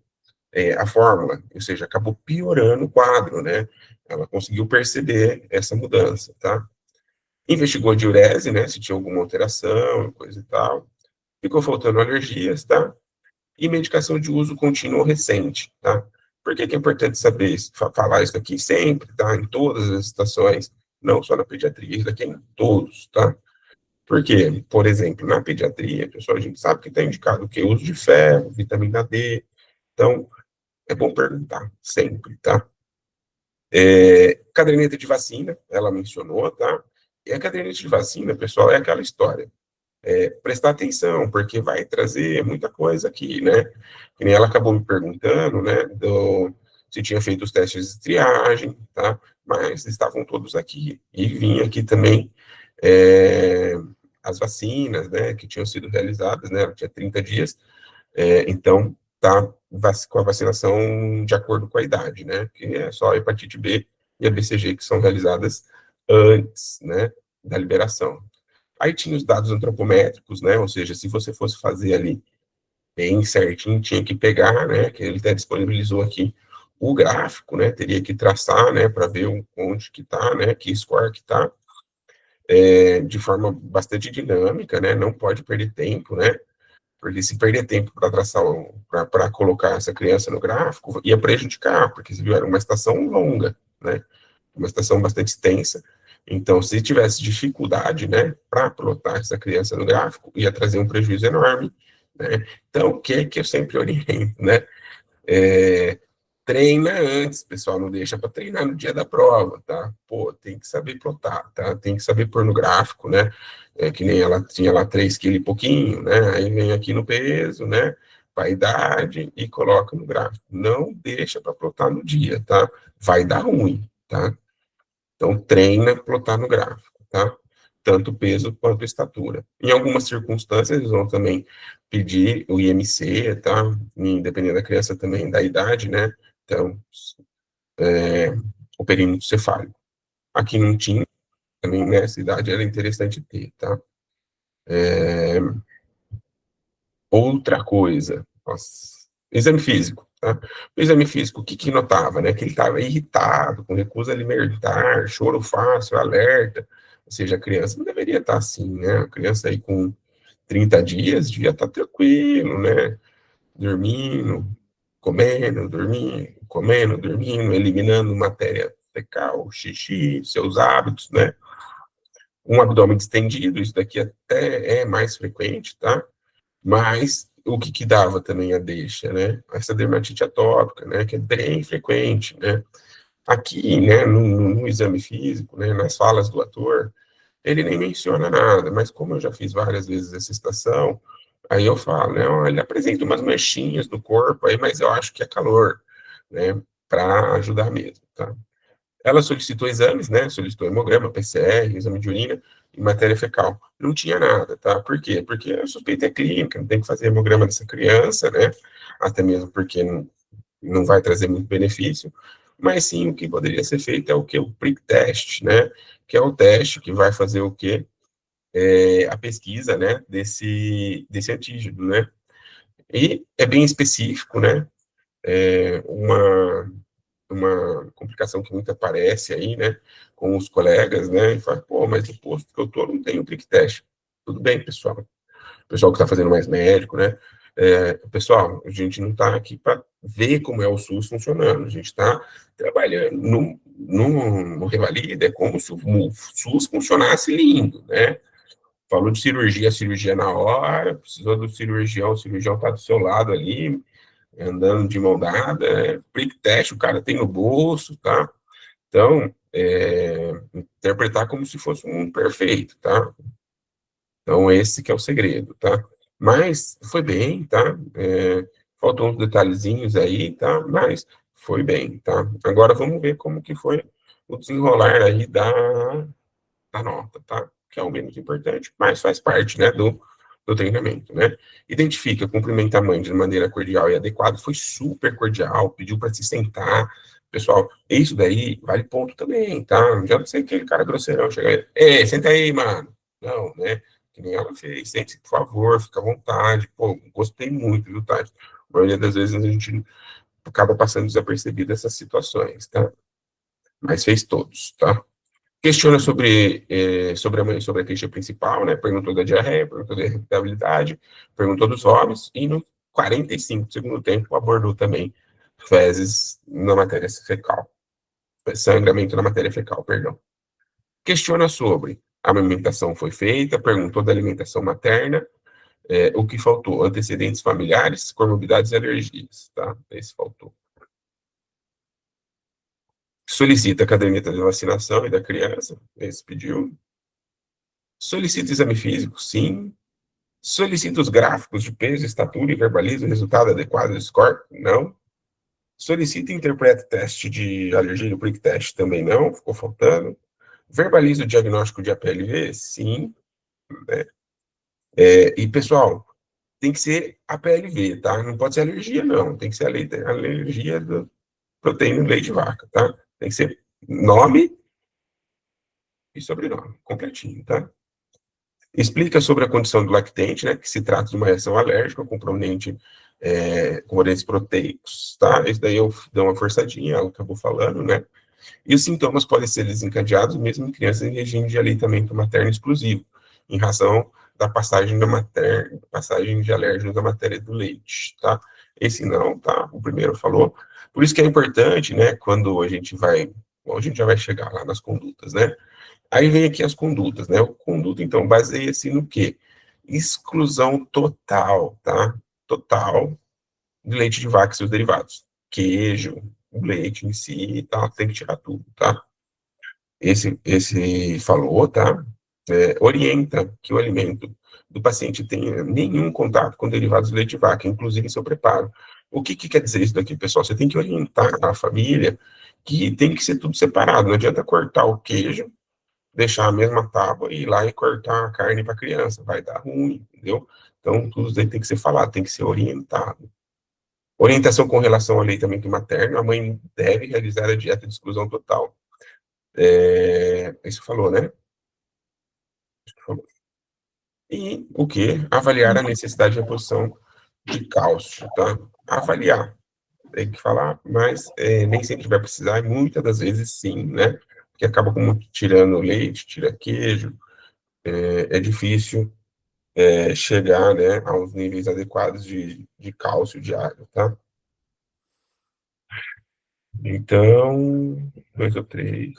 a fórmula, ou seja, acabou piorando o quadro, né, ela conseguiu perceber essa mudança, tá? Investigou a diurese, né, se tinha alguma alteração, coisa e tal, ficou faltando alergias, tá? E medicação de uso contínuo recente, tá? Por que que é importante saber isso, falar isso aqui sempre, tá? Em todas as situações, não só na pediatria, isso aqui é em todos, tá? Porque, por exemplo, na pediatria, pessoal, a gente sabe que está indicado o quê? Uso de ferro, vitamina D, então, é bom perguntar sempre, tá? Caderneta de vacina, ela mencionou, tá? E a caderneta de vacina, pessoal, é aquela história. Prestar atenção, porque vai trazer muita coisa aqui, né? Que nem ela acabou me perguntando, né, se tinha feito os testes de triagem, tá? Mas estavam todos aqui. E vinha aqui também as vacinas, né, que tinham sido realizadas, né? Tinha 30 dias, então tá com a vacinação de acordo com a idade, né? Que é só a hepatite B e a BCG que são realizadas antes, né, da liberação. Aí tinha os dados antropométricos, né? Ou seja, se você fosse fazer ali bem certinho, tinha que pegar, né? Que ele até disponibilizou aqui o gráfico, né? Teria que traçar, né? Para ver onde que tá, né? Que score que tá, de forma bastante dinâmica, né? Não pode perder tempo, né? Porque se perder tempo para traçar, para colocar essa criança no gráfico, ia prejudicar, porque se viu, era uma estação longa, né? Uma estação bastante extensa. Então, se tivesse dificuldade, né, para plotar essa criança no gráfico, ia trazer um prejuízo enorme, né? Então, o que é que eu sempre oriento, né? Treina antes, pessoal, não deixa para treinar no dia da prova, tá? Pô, tem que saber plotar, tá? Tem que saber pôr no gráfico, né? Que nem ela tinha lá 3 quilos e pouquinho, né? Aí vem aqui no peso, né? Para idade e coloca no gráfico. Não deixa para plotar no dia, tá? Vai dar ruim, tá? Então, treina plotar no gráfico, tá? Tanto peso quanto estatura. Em algumas circunstâncias, eles vão também pedir o IMC, tá? Dependendo da criança também, da idade, né? Então, o perímetro cefálico. Aqui não tinha, também nessa idade era interessante ter, tá? Outra coisa, nossa, exame físico, tá? O exame físico, o que que notava, né? Que ele estava irritado, com recusa alimentar, choro fácil, alerta, ou seja, a criança não deveria estar assim, né? A criança aí com 30 dias devia estar tranquilo, né? Dormindo, comendo, dormindo, eliminando matéria fecal, xixi, seus hábitos, né? Um abdômen distendido, isso daqui até é mais frequente, tá? Mas o que que dava também a deixa, né? Essa dermatite atópica, né? Que é bem frequente, né? Aqui, né, no exame físico, né, nas falas do ator, ele nem menciona nada, mas como eu já fiz várias vezes essa estação, aí eu falo, né, ó, ele apresenta umas manchinhas no corpo aí, mas eu acho que é calor, né, para ajudar mesmo, tá? Ela solicitou exames, né? Solicitou hemograma, PCR, exame de urina e matéria fecal. Não tinha nada, tá? Por quê? Porque a suspeita é clínica, não tem que fazer hemograma dessa criança, né? Até mesmo porque não vai trazer muito benefício. Mas sim, o que poderia ser feito é o que? O prick test, né? Que é o teste que vai fazer o quê? A pesquisa, né? Desse antígeno, né? E é bem específico, né? Uma complicação que muito aparece aí, né, com os colegas, né, e fala, pô, mas no posto que eu tô não tem o prick test. Tudo bem, pessoal. O pessoal que está fazendo mais médico, né, pessoal, a gente não está aqui para ver como é o SUS funcionando, a gente está trabalhando no Revalida, é como se o SUS funcionasse lindo, né, falou de cirurgia, cirurgia na hora, precisou do cirurgião, o cirurgião está do seu lado ali, andando de mão dada, prick test o cara tem no bolso, tá? Então, interpretar como se fosse um perfeito, tá? Então, esse que é o segredo, tá? Mas foi bem, tá? Faltam uns detalhezinhos aí, tá? Mas foi bem, tá? Agora vamos ver como que foi o desenrolar aí da nota, tá? Que é o menos importante, mas faz parte, né, do treinamento, né? Identifica, cumprimenta a mãe de maneira cordial e adequada, foi super cordial, pediu para se sentar. Pessoal, isso daí vale ponto também, tá? Não adianta ser aquele cara grosseirão, chega aí, senta aí, mano. Não, né? Que nem ela fez, sente, por favor, fica à vontade. Pô, gostei muito, viu, Tati? A maioria das vezes a gente acaba passando desapercebido essas situações, tá? Mas fez todos, tá? Questiona sobre a queixa principal, né? Perguntou da diarreia, perguntou da irritabilidade, perguntou dos vômitos, e no 45 do segundo tempo abordou também fezes na matéria fecal, sangramento na matéria fecal, perdão. Questiona sobre a amamentação foi feita, perguntou da alimentação materna, o que faltou, antecedentes familiares, comorbidades e alergias, tá? Esse faltou. Solicita a caderneta de vacinação e da criança, esse pediu. Solicita exame físico, sim. Solicita os gráficos de peso, estatura e verbaliza o resultado adequado do score, não. Solicita e interpreta teste de alergia do prick test, também não, ficou faltando. Verbaliza o diagnóstico de APLV, sim. Né? E, pessoal, tem que ser APLV, tá? Não pode ser alergia, não. Tem que ser alergia da proteína do leite de vaca, tá? Tem que ser nome e sobrenome, completinho, tá? Explica sobre a condição do lactente, né, que se trata de uma reação alérgica componentes proteicos, tá? Isso daí eu dou uma forçadinha, ela acabou falando, né? E os sintomas podem ser desencadeados mesmo em crianças em regime de aleitamento materno exclusivo, em razão da passagem de alérgenos da matéria do leite, tá? Esse não, tá? O primeiro falou. Por isso que é importante, né, quando a gente já vai chegar lá nas condutas, né? Aí vem aqui as condutas, né? O conduta, então, baseia-se no quê? Exclusão total, tá? Total de leite de vaca e seus derivados. Queijo, o leite em si, tá? Tem que tirar tudo, tá? Esse falou, tá? Orienta que o alimento do paciente tenha nenhum contato com derivados de leite de vaca, inclusive seu preparo. O que quer dizer isso daqui, pessoal? Você tem que orientar a família que tem que ser tudo separado. Não adianta cortar o queijo, deixar a mesma tábua e ir lá e cortar a carne para a criança, vai dar ruim, entendeu? Então, tudo isso aí tem que ser falado, tem que ser orientado. Orientação com relação ao aleitamento materno, a mãe deve realizar a dieta de exclusão total. Isso falou, né? Falou. E o que? Avaliar a necessidade de reposição de cálcio, tá? Avaliar. Tem que falar, mas nem sempre vai precisar, e muitas das vezes sim, né? Porque acaba como tirando leite, tira queijo, é difícil chegar, né, aos níveis adequados de cálcio diário, tá? Então, 2 ou 3.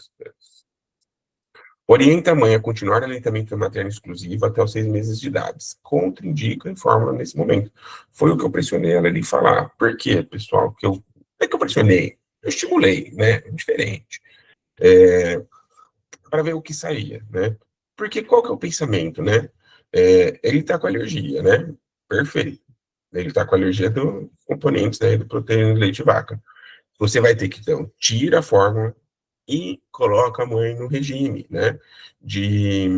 Orienta a mãe a continuar aleitamento materno exclusivo até os 6 meses de idade. Contraindica e informa nesse momento. Foi o que eu pressionei ela ali falar. Por quê, pessoal? Não é que eu pressionei, eu estimulei, né? Diferente. Para ver o que saía, né? Porque qual que é o pensamento, né? Ele tá com alergia, né? Perfeito. Ele tá com alergia dos componentes, né, do proteína do leite de vaca. Você vai ter que, então, tira a fórmula, e coloca a mãe no regime, né, de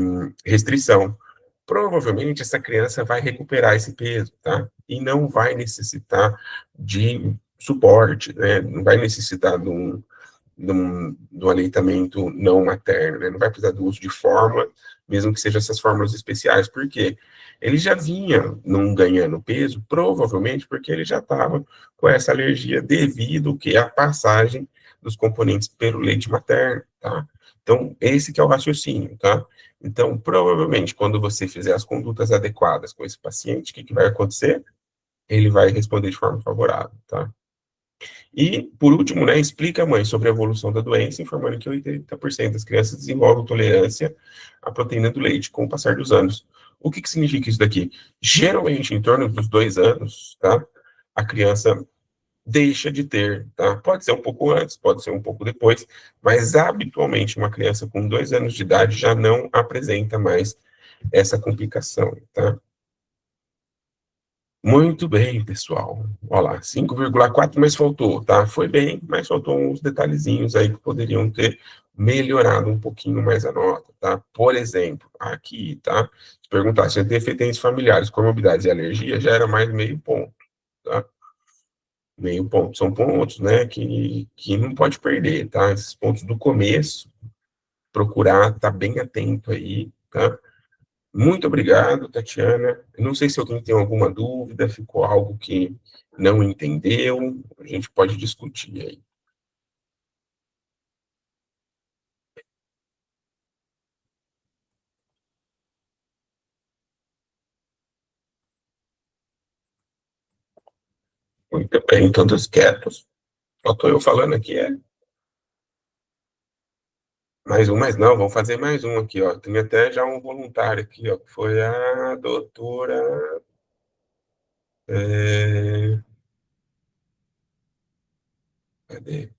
restrição. Provavelmente essa criança vai recuperar esse peso, tá? E não vai necessitar de suporte, né? Não vai necessitar de um aleitamento não materno, né? Não vai precisar do uso de fórmula, mesmo que sejam essas fórmulas especiais. Por quê? Ele já vinha não ganhando peso, provavelmente porque ele já estava com essa alergia devido que à passagem dos componentes pelo leite materno, tá? Então, esse que é o raciocínio, tá? Então, provavelmente, quando você fizer as condutas adequadas com esse paciente, o que vai acontecer? Ele vai responder de forma favorável, tá? E, por último, né, explica a mãe sobre a evolução da doença, informando que 80% das crianças desenvolvem tolerância à proteína do leite com o passar dos anos. O que significa isso daqui? Geralmente, em torno dos 2 anos, tá? A criança deixa de ter, tá? Pode ser um pouco antes, pode ser um pouco depois, mas habitualmente uma criança com 2 anos de idade já não apresenta mais essa complicação, tá? Muito bem, pessoal. Olha lá, 5,4, mas faltou, tá? Foi bem, mas faltou uns detalhezinhos aí que poderiam ter melhorado um pouquinho mais a nota, tá? Por exemplo, aqui, tá? Se perguntar se tem efeitos familiares, comorbidades e alergia, já era mais meio ponto, tá? Meio ponto. São pontos, né, que não pode perder, tá? Esses pontos do começo, procurar estar bem atento aí, tá? Muito obrigado, Tatiana. Eu não sei se alguém tem alguma dúvida, ficou algo que não entendeu, a gente pode discutir aí. Muito bem, todos quietos. Só estou eu falando aqui, é. Mais um, mas não, vamos fazer mais um aqui, ó. Tem até já um voluntário aqui, ó, que foi a doutora... Cadê?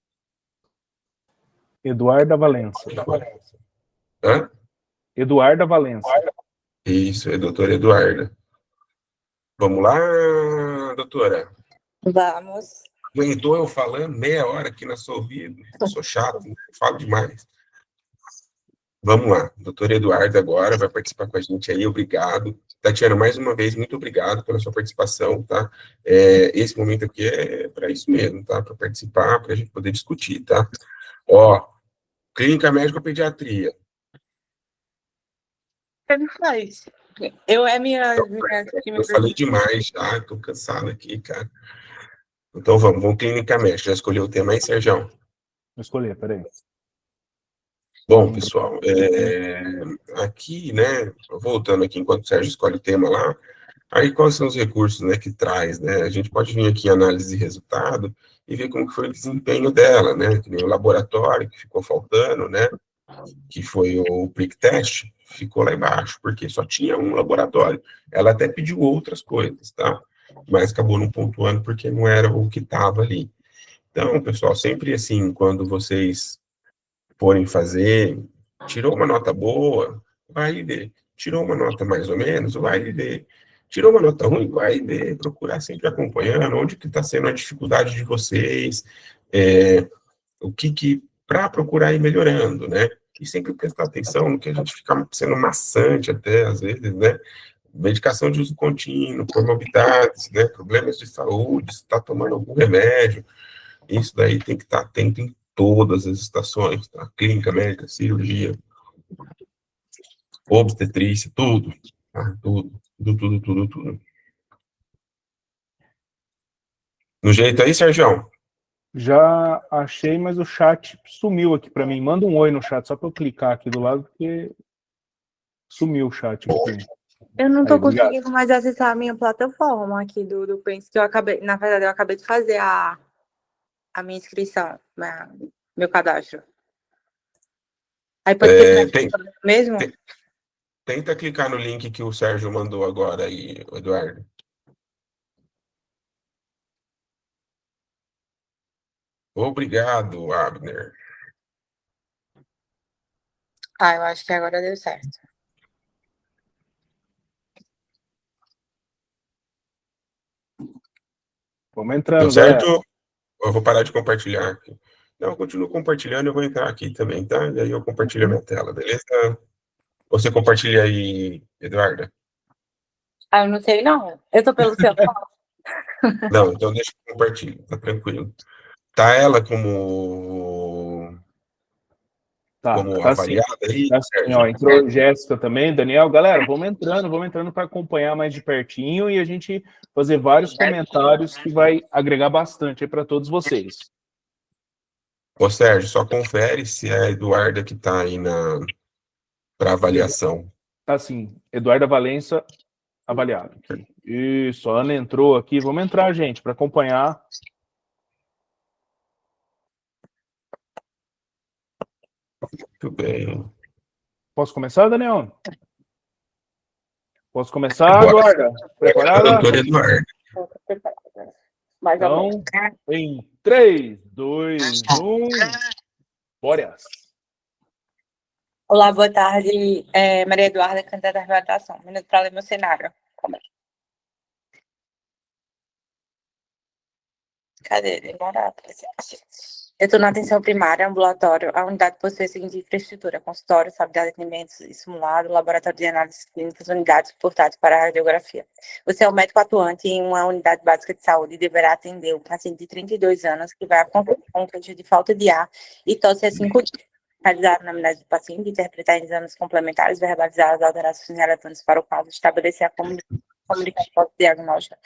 Eduarda Valença. Hã? Eduarda Valença. Isso, é a doutora Eduarda. Vamos lá, doutora. Vamos. Aguentou eu falando meia hora aqui na sua ouvido. Eu sou chato, né? Falo demais. Vamos lá, doutora Eduarda agora vai participar com a gente aí, obrigado. Tatiana, mais uma vez, muito obrigado pela sua participação, tá? Esse momento aqui é para isso mesmo, tá? Para participar, para a gente poder discutir, tá? Ó, clínica médica pediatria. Ele faz. Eu é minha Eu falei demais já, estou cansado aqui, cara. Então vamos clínica médica. Já escolheu o tema aí, Sérgio? Vou escolher, peraí. Bom, pessoal, aqui, né, voltando aqui enquanto o Sérgio escolhe o tema lá, aí quais são os recursos, né, que traz, né? A gente pode vir aqui em análise de resultado e ver como que foi o desempenho dela, né? Que nem o laboratório que ficou faltando, né? Que foi o prick test, ficou lá embaixo, porque só tinha um laboratório. Ela até pediu outras coisas, tá? Mas acabou não pontuando porque não era o que estava ali. Então, pessoal, sempre assim, quando vocês forem fazer, tirou uma nota boa, vai e vê. Tirou uma nota mais ou menos, vai e vê. Tirou uma nota ruim, vai e vê. Procurar sempre acompanhando, onde que está sendo a dificuldade de vocês, o que para procurar ir melhorando, né? E sempre prestar atenção no que a gente fica sendo maçante até, às vezes, né? Medicação de uso contínuo, comorbidades, né? Problemas de saúde, se está tomando algum remédio, isso daí tem que estar atento em todas as estações, tá? Clínica médica, cirurgia, obstetrícia, tudo, tá? Tudo. No jeito aí, Sérgio? Já achei, mas o chat sumiu aqui para mim. Manda um oi no chat, só para eu clicar aqui do lado, porque sumiu o chat aqui. Eu não tô Aí, obrigado. conseguindo mais acessar a minha plataforma aqui do Pense, que eu acabei, na verdade, eu acabei de fazer a minha inscrição, meu cadastro. Aí pode ser mesmo? Tenta clicar no link que o Sérgio mandou agora aí, Eduardo. Obrigado, Abner. Eu acho que agora deu certo. Vamos entrando, Deu certo? galera. Eu vou parar de compartilhar aqui. Então, eu continuo compartilhando, eu vou entrar aqui também, tá? E aí eu compartilho a minha tela, beleza? Você compartilha aí, Eduarda? Ah, eu não sei, não. Eu tô pelo celular. Não, então deixa eu compartilhar, tá tranquilo. Tá ela como Tá sim. avaliada aí, Tá sim, ó, entrou Jéssica também, Daniel. Galera, vamos entrando para acompanhar mais de pertinho e a gente fazer vários comentários que vai agregar bastante aí para todos vocês. Ô, Sérgio, só confere se é a Eduarda que tá aí para avaliação. Tá sim, Eduarda Valença avaliado aqui. Isso, a Ana entrou aqui. Vamos entrar, gente, para acompanhar. Muito bem. Posso começar, Daniel? Posso começar, Eduarda? Preparada? Doutora Eduarda. Então, em 3, 2, 1, bora! Olá, boa tarde. Maria Eduarda, candidata à reabilitação. Um minuto para ler meu cenário. Cadê? Demora. Eu estou na atenção primária, ambulatório. A unidade possui a seguinte infraestrutura: consultório, sala de atendimentos e simulado, laboratório de análises clínicas, unidades portáteis para a radiografia. Você é o médico atuante em uma unidade básica de saúde e deverá atender um paciente de 32 anos que vai acompanhar com queixa de falta de ar e tosse há 5 dias. Realizar a anamnese do paciente, interpretar exames complementares, verbalizar as alterações relevantes para o caso, estabelecer a comunicação diagnóstica,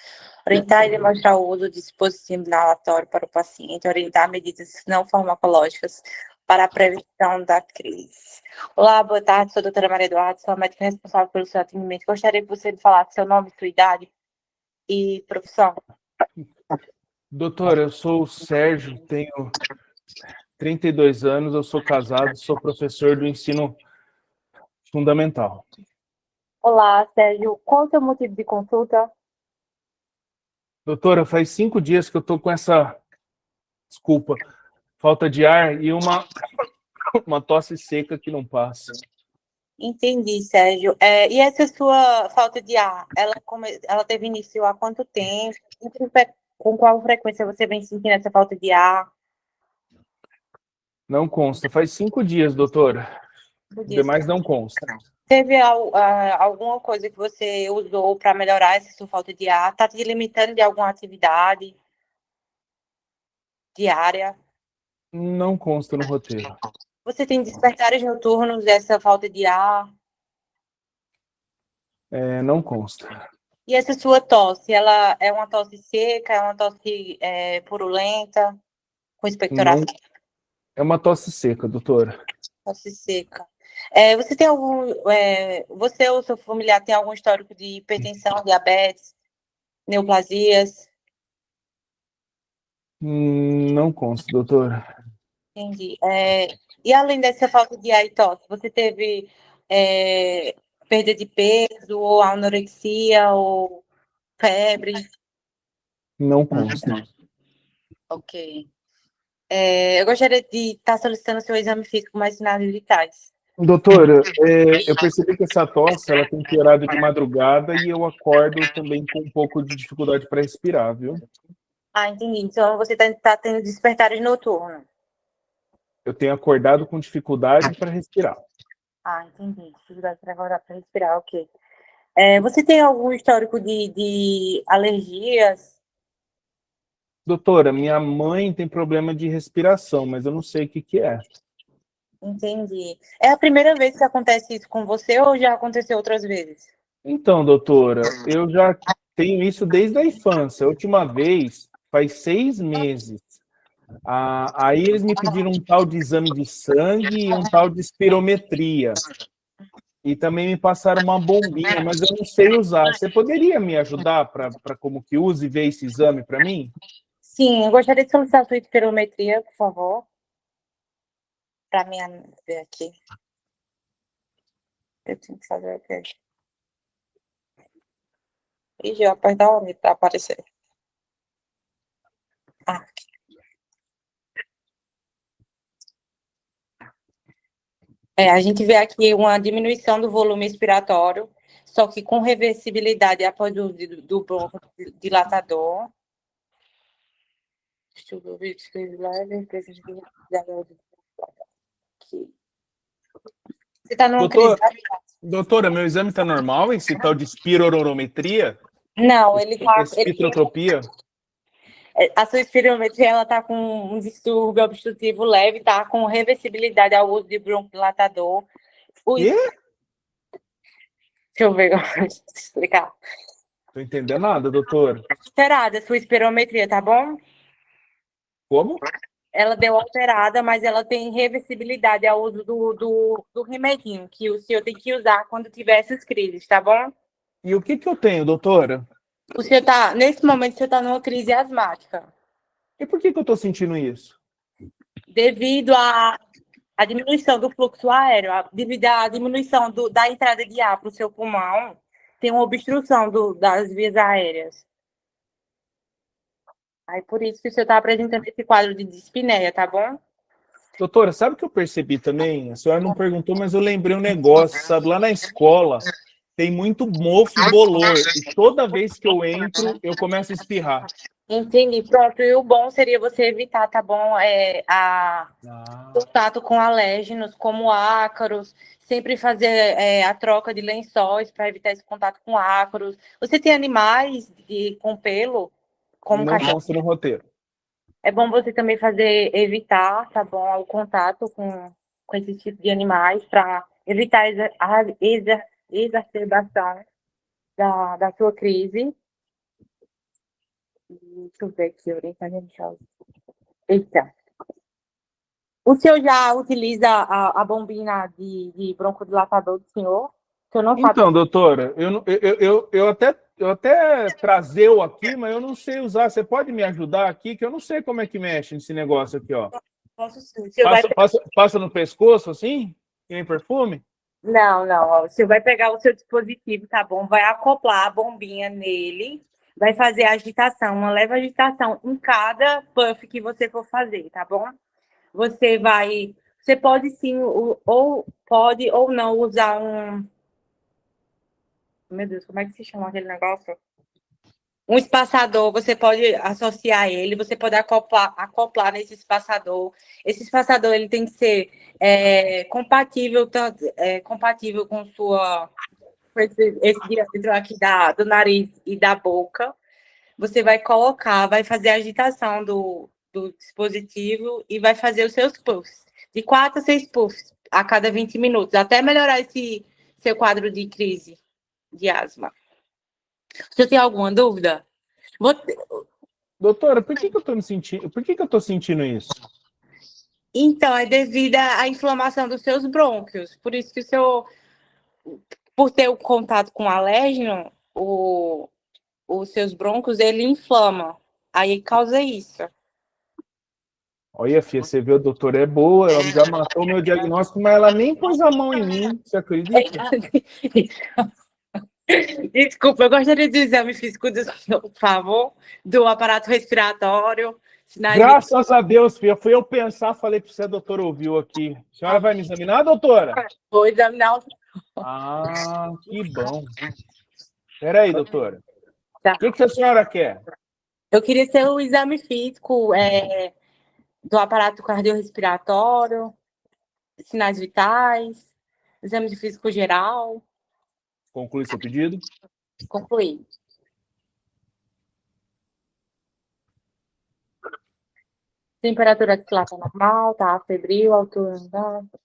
orientar e demonstrar o uso de dispositivo inalatório para o paciente, orientar medidas não farmacológicas para a prevenção da crise. Olá, boa tarde, sou a doutora Maria Eduarda, sou a médica responsável pelo seu atendimento. Gostaria que você me falasse seu nome, sua idade e profissão. Doutora, eu sou o Sérgio, tenho 32 anos, eu sou casado, sou professor do ensino fundamental. Olá, Sérgio, qual o seu motivo de consulta? Doutora, faz 5 dias que eu tô com essa, desculpa, falta de ar e uma tosse seca que não passa. Entendi, Sérgio. E essa sua falta de ar, ela teve início há quanto tempo? Com qual frequência você vem sentindo essa falta de ar? Não consta. Faz 5 dias, doutora. Demais não consta. Teve alguma coisa que você usou para melhorar essa sua falta de ar? Está te limitando de alguma atividade diária? Não consta no roteiro. Você tem despertares noturnos dessa falta de ar? Não consta. E essa sua tosse, ela é uma tosse seca, é uma tosse purulenta, com expectoração? É uma tosse seca, doutora. Tosse seca. Você tem você ou seu familiar tem algum histórico de hipertensão, diabetes, neoplasias? Não consta, doutora. Entendi. E além dessa falta de ar e tosse, você teve perda de peso, ou anorexia, ou febre? Não consta. Ok. Eu gostaria de estar solicitando seu exame físico mais sinais vitais. Doutora, eu percebi que essa tosse ela tem piorado de madrugada e eu acordo também com um pouco de dificuldade para respirar, viu? Ah, entendi. Então você está tendo despertares noturnos. Eu tenho acordado com dificuldade para respirar. Ah, entendi. Dificuldade para respirar, ok. Você tem algum histórico de alergias? Doutora, minha mãe tem problema de respiração, mas eu não sei o que é. Entendi. É a primeira vez que acontece isso com você ou já aconteceu outras vezes? Então, doutora, eu já tenho isso desde a infância. A última vez faz 6 meses. Aí eles me pediram um tal de exame de sangue e um tal de espirometria. E também me passaram uma bombinha, mas eu não sei usar. Você poderia me ajudar para como que use e ver esse exame para mim? Sim, eu gostaria de solicitar a sua espirometria, por favor. Para mim ver aqui. Eu tenho que fazer aqui. Ih, eu apertar onde para aparecer. Aqui. A gente vê aqui uma diminuição do volume expiratório, só que com reversibilidade após o uso do bronco dilatador. distúrbio objetivo leve, presença de aqui. Você está numa crise? Doutora, meu exame está normal, esse tal de espirorometria? Não, ele está... Espirotropia? A sua espirometria, ela está com um distúrbio obstrutivo leve, tá? Com reversibilidade ao uso de broncodilatador. Quê? Deixa eu ver, deixa eu explicar. Tô entendendo nada, doutora. Alterada a sua espirometria, tá bom? Como? Ela deu alterada, mas ela tem reversibilidade ao uso do remedinho, que o senhor tem que usar quando tiver essas crises, tá bom? E o que eu tenho, doutora? O senhor tá, nesse momento, o senhor está numa crise asmática. E por que eu tô sentindo isso? Devido à diminuição do fluxo aéreo, devido à diminuição da entrada de ar para o seu pulmão, tem uma obstrução das vias aéreas. Aí por isso que o senhor está apresentando esse quadro de dispneia, tá bom? Doutora, sabe o que eu percebi também? A senhora não perguntou, mas eu lembrei um negócio, sabe? Lá na escola tem muito mofo e bolor, e toda vez que eu entro, eu começo a espirrar. Entendi, pronto. E o bom seria você evitar, tá bom? Contato com alérgenos, como ácaros, sempre fazer a troca de lençóis para evitar esse contato com ácaros. Você tem animais com pelo? Como não consta no roteiro. É bom você também evitar, tá bom, o contato com esse tipo de animais para evitar a exacerbação da sua crise. Deixa eu ver aqui, orientação. Eita. O senhor já utiliza a bombinha de broncodilatador do senhor? O senhor não sabe? Então, doutora, eu até trazeu aqui, mas eu não sei usar. Você pode me ajudar aqui? Que eu não sei como é que mexe nesse negócio aqui, ó. Posso sim. Passa no pescoço, assim? Que nem perfume? Não. O senhor vai pegar o seu dispositivo, tá bom? Vai acoplar a bombinha nele, vai fazer a agitação, uma leve agitação em cada puff que você for fazer, tá bom? Você pode sim, ou pode ou não usar meu Deus, como é que se chama aquele negócio? Um espaçador, você pode associar ele, você pode acoplar nesse espaçador. Esse espaçador ele tem que ser compatível com esse diâmetro aqui do nariz e da boca. Você vai colocar, vai fazer a agitação do dispositivo e vai fazer os seus puffs. De 4 a 6 puffs a cada 20 minutos, até melhorar esse seu quadro de crise de asma. Você tem alguma dúvida? Doutora, por que eu tô sentindo isso? Então, é devido à inflamação dos seus brônquios. Por isso que por ter o contato com o alérgeno, os seus brônquios, ele inflama. Aí causa isso. Olha, filha, você vê, a doutora é boa, ela já matou o meu diagnóstico, mas ela nem pôs a mão em mim, você acredita? Desculpa, eu gostaria de exame físico, por favor, do aparato respiratório. Graças a Deus, filha, fui eu pensar, falei para você, a doutora ouviu aqui. A senhora vai me examinar, doutora? Vou examinar. Ah, que bom. Peraí, doutora. Tá. O que a senhora quer? Eu queria ser o exame físico do aparato cardiorrespiratório, sinais vitais, exame de físico geral. Conclui seu pedido. Concluí. Temperatura ocular tá normal, tá febril, altura,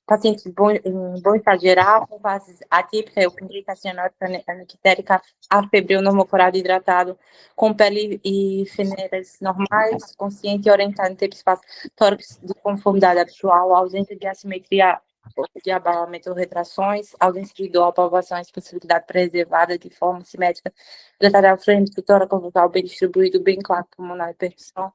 paciente em bom estado geral, com fases atípica, eupindrica, cianótica, aniquitérica, afebril, normocorado, hidratado, com pele e feneiras normais, consciente e orientado em tempo e espaço, tórax de conformidade habitual, ausência de assimetria de abalamento ou retrações, ausência de dor, palvações, possibilidade preservada de forma simétrica, lateral frente, tórax vocal bem distribuído, bem claro, pulmonar e percussão,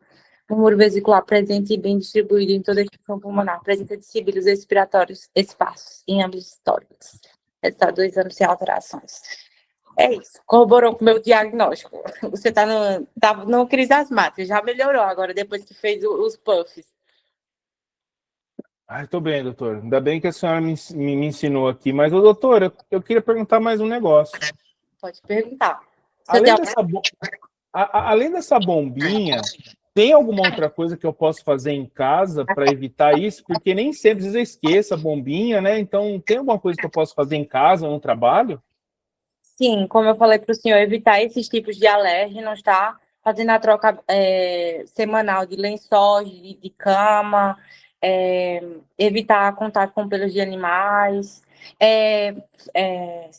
número vesicular presente e bem distribuído em toda a extensão pulmonar, presença de sibilos respiratórios esparsos em ambos os tórax. Está 2 anos sem alterações. É isso, corroborou com o meu diagnóstico. Você está numa crise asmática, já melhorou agora, depois que fez os puffs. Ai, tô bem, doutor. Ainda bem que a senhora me ensinou aqui. Mas, doutora, eu queria perguntar mais um negócio. Pode perguntar. Além dessa bombinha, Tem alguma outra coisa que eu posso fazer em casa para evitar isso? Porque nem sempre às vezes eu esqueço a bombinha, né? Então, tem alguma coisa que eu posso fazer em casa, no trabalho? Sim, como eu falei para o senhor, evitar esses tipos de alérgenos, tá? Fazendo a troca semanal de lençóis, de cama, evitar contato com pelos de animais, é, é,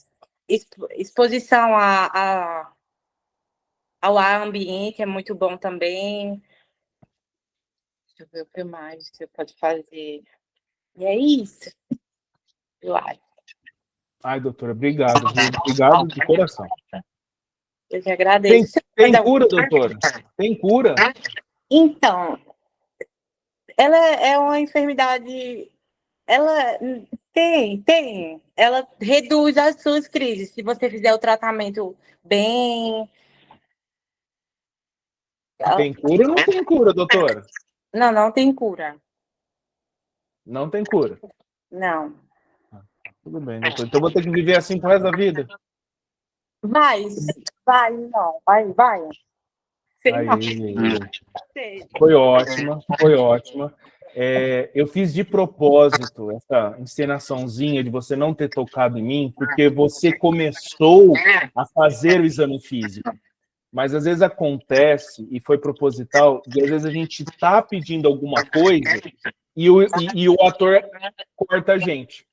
exposição ao ar ambiente é muito bom também. Deixa eu ver o que mais você pode fazer. E é isso, eu acho. Ai, doutora, obrigado, viu? Obrigado de coração. Eu que agradeço. Tem cura, doutora? Tem cura? Então, ela é uma enfermidade. Ela tem. Ela reduz as suas crises. Se você fizer o tratamento bem. Tem cura ou não tem cura, doutora? Não tem cura. Não tem cura. Não. Tudo bem, doutor. Então vou ter que viver assim pro resto da vida? Vai. Sei não. Aí. Foi ótima. Eu fiz de propósito essa encenaçãozinha de você não ter tocado em mim, porque você começou a fazer o exame físico. Mas às vezes acontece, e foi proposital, de às vezes a gente tá pedindo alguma coisa e o ator corta a gente.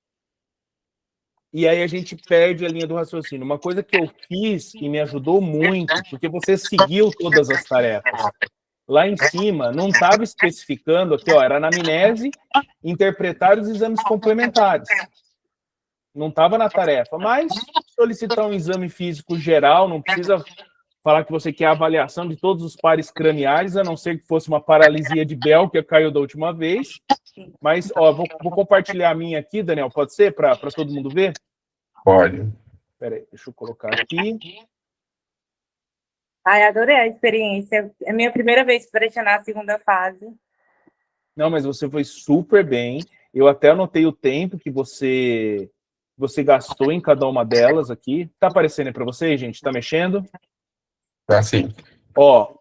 E aí a gente perde a linha do raciocínio. Uma coisa que eu fiz e me ajudou muito, porque você seguiu todas as tarefas. Lá em cima, não estava especificando aqui, ó, era anamnese, interpretar os exames complementares. Não estava na tarefa, mas solicitar um exame físico geral, não precisa falar que você quer a avaliação de todos os pares craniais, a não ser que fosse uma paralisia de Bell, que caiu da última vez. Mas, ó, vou compartilhar a minha aqui, Daniel, pode ser? Para todo mundo ver? Pode. Espera aí, deixa eu colocar aqui. Ai, adorei a experiência. É a minha primeira vez pressionar a segunda fase. Não, mas você foi super bem. Eu até anotei o tempo que você gastou em cada uma delas aqui. Tá aparecendo aí para vocês, gente? Tá mexendo? Tá sim. Ó,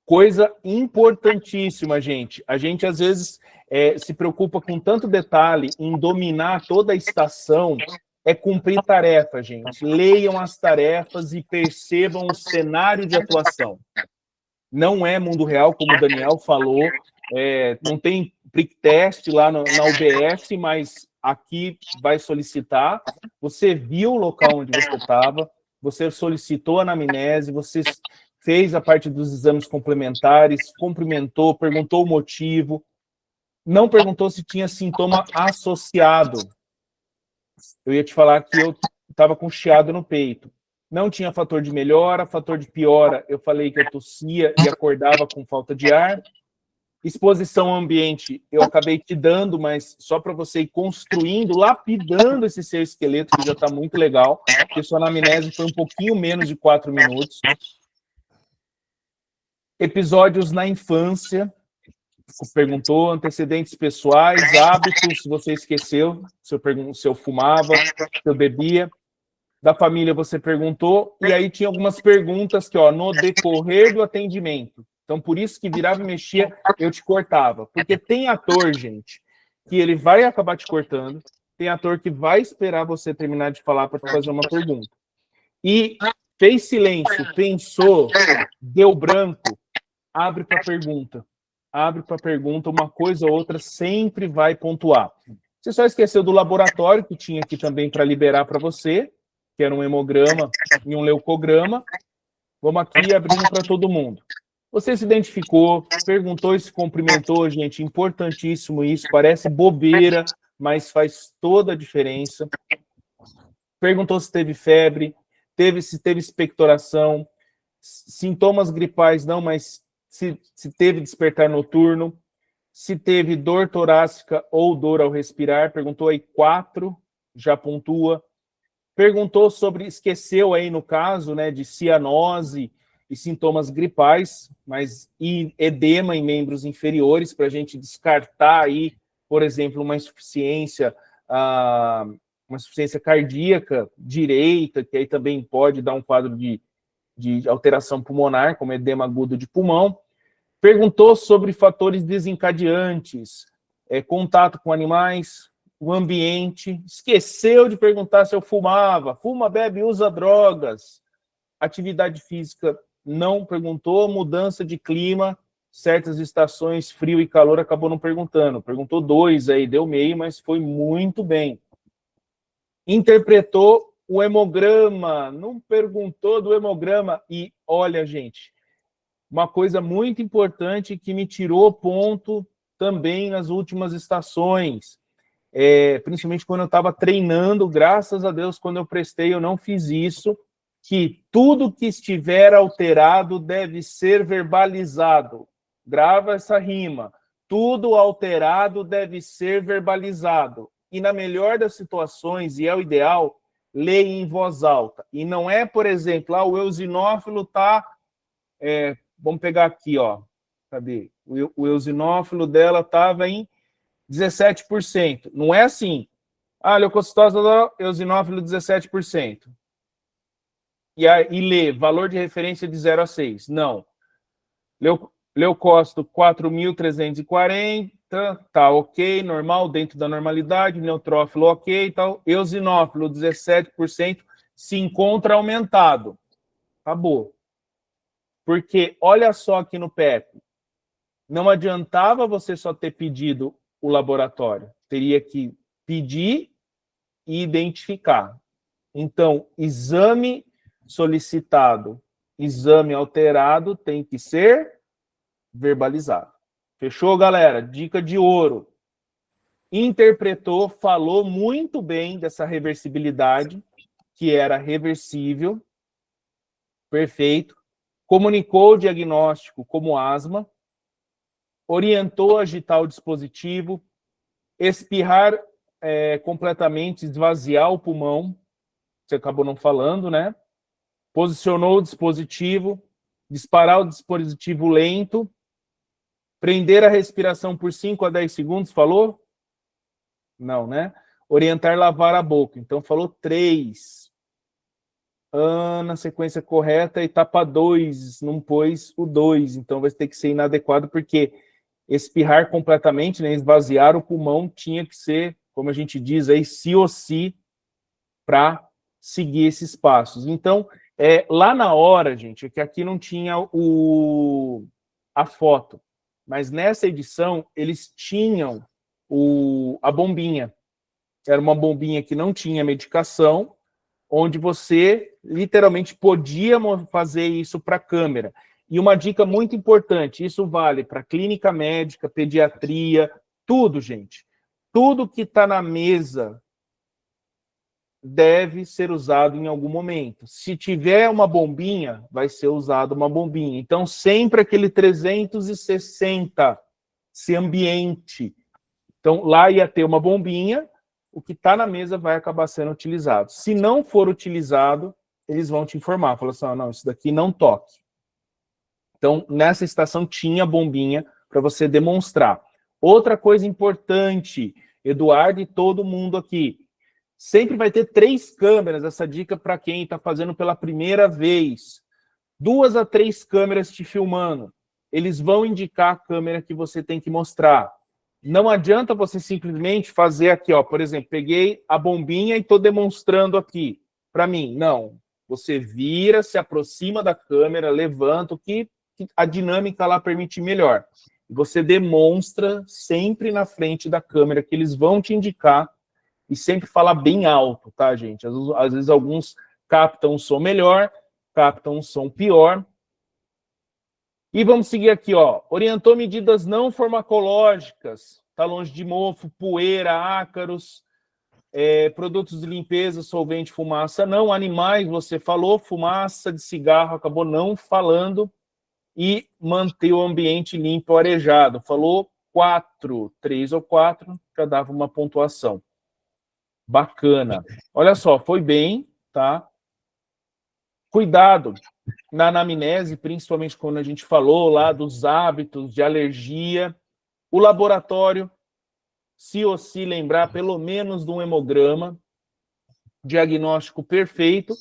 coisa importantíssima, gente. A gente, às vezes, se preocupa com tanto detalhe em dominar toda a estação, cumprir tarefa, gente. Leiam as tarefas e percebam o cenário de atuação. Não é mundo real, como o Daniel falou, não tem prick test lá na UBS, mas aqui vai solicitar. Você viu o local onde você estava, você solicitou a anamnese, você fez a parte dos exames complementares, cumprimentou, perguntou o motivo, não perguntou se tinha sintoma associado. Eu ia te falar que eu estava com chiado no peito. Não tinha fator de melhora, fator de piora. Eu falei que eu tossia e acordava com falta de ar. Exposição ao ambiente, eu acabei te dando, mas só para você ir construindo, lapidando esse seu esqueleto, que já está muito legal, porque sua anamnese foi um pouquinho menos de 4 minutos. Episódios na infância, perguntou, antecedentes pessoais, hábitos, se você esqueceu, se eu fumava, se eu bebia. Da família você perguntou, e aí tinha algumas perguntas que, ó, no decorrer do atendimento. Então, por isso que virava e mexia, eu te cortava. Porque tem ator, gente, que ele vai acabar te cortando, tem ator que vai esperar você terminar de falar para te fazer uma pergunta. E fez silêncio, pensou, deu branco, abre para pergunta. Abre para pergunta, uma coisa ou outra sempre vai pontuar. Você só esqueceu do laboratório, que tinha aqui também para liberar para você, que era um hemograma e um leucograma. Vamos aqui abrindo para todo mundo. Você se identificou, perguntou e se cumprimentou, gente, importantíssimo isso, parece bobeira, mas faz toda a diferença. Perguntou se teve febre, se teve expectoração, sintomas gripais não, mas se teve despertar noturno, se teve dor torácica ou dor ao respirar, perguntou aí 4, já pontua. Perguntou sobre, esqueceu aí no caso, né, de cianose e sintomas gripais, mas e edema em membros inferiores, para a gente descartar aí, por exemplo, uma insuficiência cardíaca direita, que aí também pode dar um quadro de alteração pulmonar, como edema agudo de pulmão. Perguntou sobre fatores desencadeantes, contato com animais, o ambiente. Esqueceu de perguntar se eu fumava. Fuma, bebe, usa drogas. Atividade física não perguntou. Mudança de clima, certas estações, frio e calor, acabou não perguntando. Perguntou 2 aí, deu meio, mas foi muito bem. Interpretou o hemograma, não perguntou do hemograma. E olha, gente, uma coisa muito importante que me tirou ponto também nas últimas estações, principalmente quando eu estava treinando, graças a Deus, quando eu prestei, eu não fiz isso, que tudo que estiver alterado deve ser verbalizado. Grava essa rima. Tudo alterado deve ser verbalizado. E na melhor das situações, e é o ideal, leia em voz alta. E não é, por exemplo, o eosinófilo está... vamos pegar aqui, ó. Cadê? O eosinófilo dela estava em 17%. Não é assim. Leucocitose, eosinófilo 17%. E lê, valor de referência de 0 a 6. Não. Leucócito 4.340, tá ok, normal, dentro da normalidade. Neutrófilo ok, tal. Eosinófilo 17% se encontra aumentado. Acabou. Porque olha só aqui no PEP, não adiantava você só ter pedido o laboratório, teria que pedir e identificar. Então, exame solicitado, exame alterado tem que ser verbalizado. Fechou, galera? Dica de ouro. Interpretou, falou muito bem dessa reversibilidade, que era reversível, perfeito. Comunicou o diagnóstico como asma, orientou a agitar o dispositivo, espirrar completamente, esvaziar o pulmão, você acabou não falando, né? Posicionou o dispositivo, disparar o dispositivo lento, prender a respiração por 5 a 10 segundos, falou? Não, né? Orientar lavar a boca, então falou 3. Na sequência correta, etapa 2, não pôs o 2, então vai ter que ser inadequado, porque espirrar completamente, né, esvaziar o pulmão, tinha que ser, como a gente diz aí, sí ou sí, para seguir esses passos. Então, lá na hora, gente, é que aqui não tinha a foto, mas nessa edição, eles tinham a bombinha. Era uma bombinha que não tinha medicação, onde você literalmente podia fazer isso para a câmera. E uma dica muito importante, isso vale para clínica médica, pediatria, tudo, gente. Tudo que está na mesa deve ser usado em algum momento. Se tiver uma bombinha, vai ser usado uma bombinha. Então, sempre aquele 360, se ambiente. Então, lá ia ter uma bombinha, o que está na mesa vai acabar sendo utilizado. Se não for utilizado, eles vão te informar. Falam assim, não, isso daqui não toque. Então, nessa estação tinha bombinha para você demonstrar. Outra coisa importante, Eduardo e todo mundo aqui, sempre vai ter 3 câmeras, essa dica para quem está fazendo pela primeira vez. 2 a 3 câmeras te filmando. Eles vão indicar a câmera que você tem que mostrar. Não adianta você simplesmente fazer aqui, ó, por exemplo, peguei a bombinha e estou demonstrando aqui para mim. Não, você vira, se aproxima da câmera, levanta, o que a dinâmica lá permite melhor. Você demonstra sempre na frente da câmera, que eles vão te indicar, e sempre falar bem alto, tá, gente? Às vezes alguns captam um som melhor, captam um som pior. E vamos seguir aqui, ó. Orientou medidas não farmacológicas, tá longe de mofo, poeira, ácaros, produtos de limpeza, solvente, fumaça, não. Animais, você falou, fumaça de cigarro, acabou não falando. E manter o ambiente limpo, arejado. Falou 4, 3 ou 4, já dava uma pontuação. Bacana. Olha só, foi bem, tá? Cuidado na anamnese, principalmente quando a gente falou lá dos hábitos de alergia. O laboratório, se ou se lembrar pelo menos de um hemograma, diagnóstico perfeito,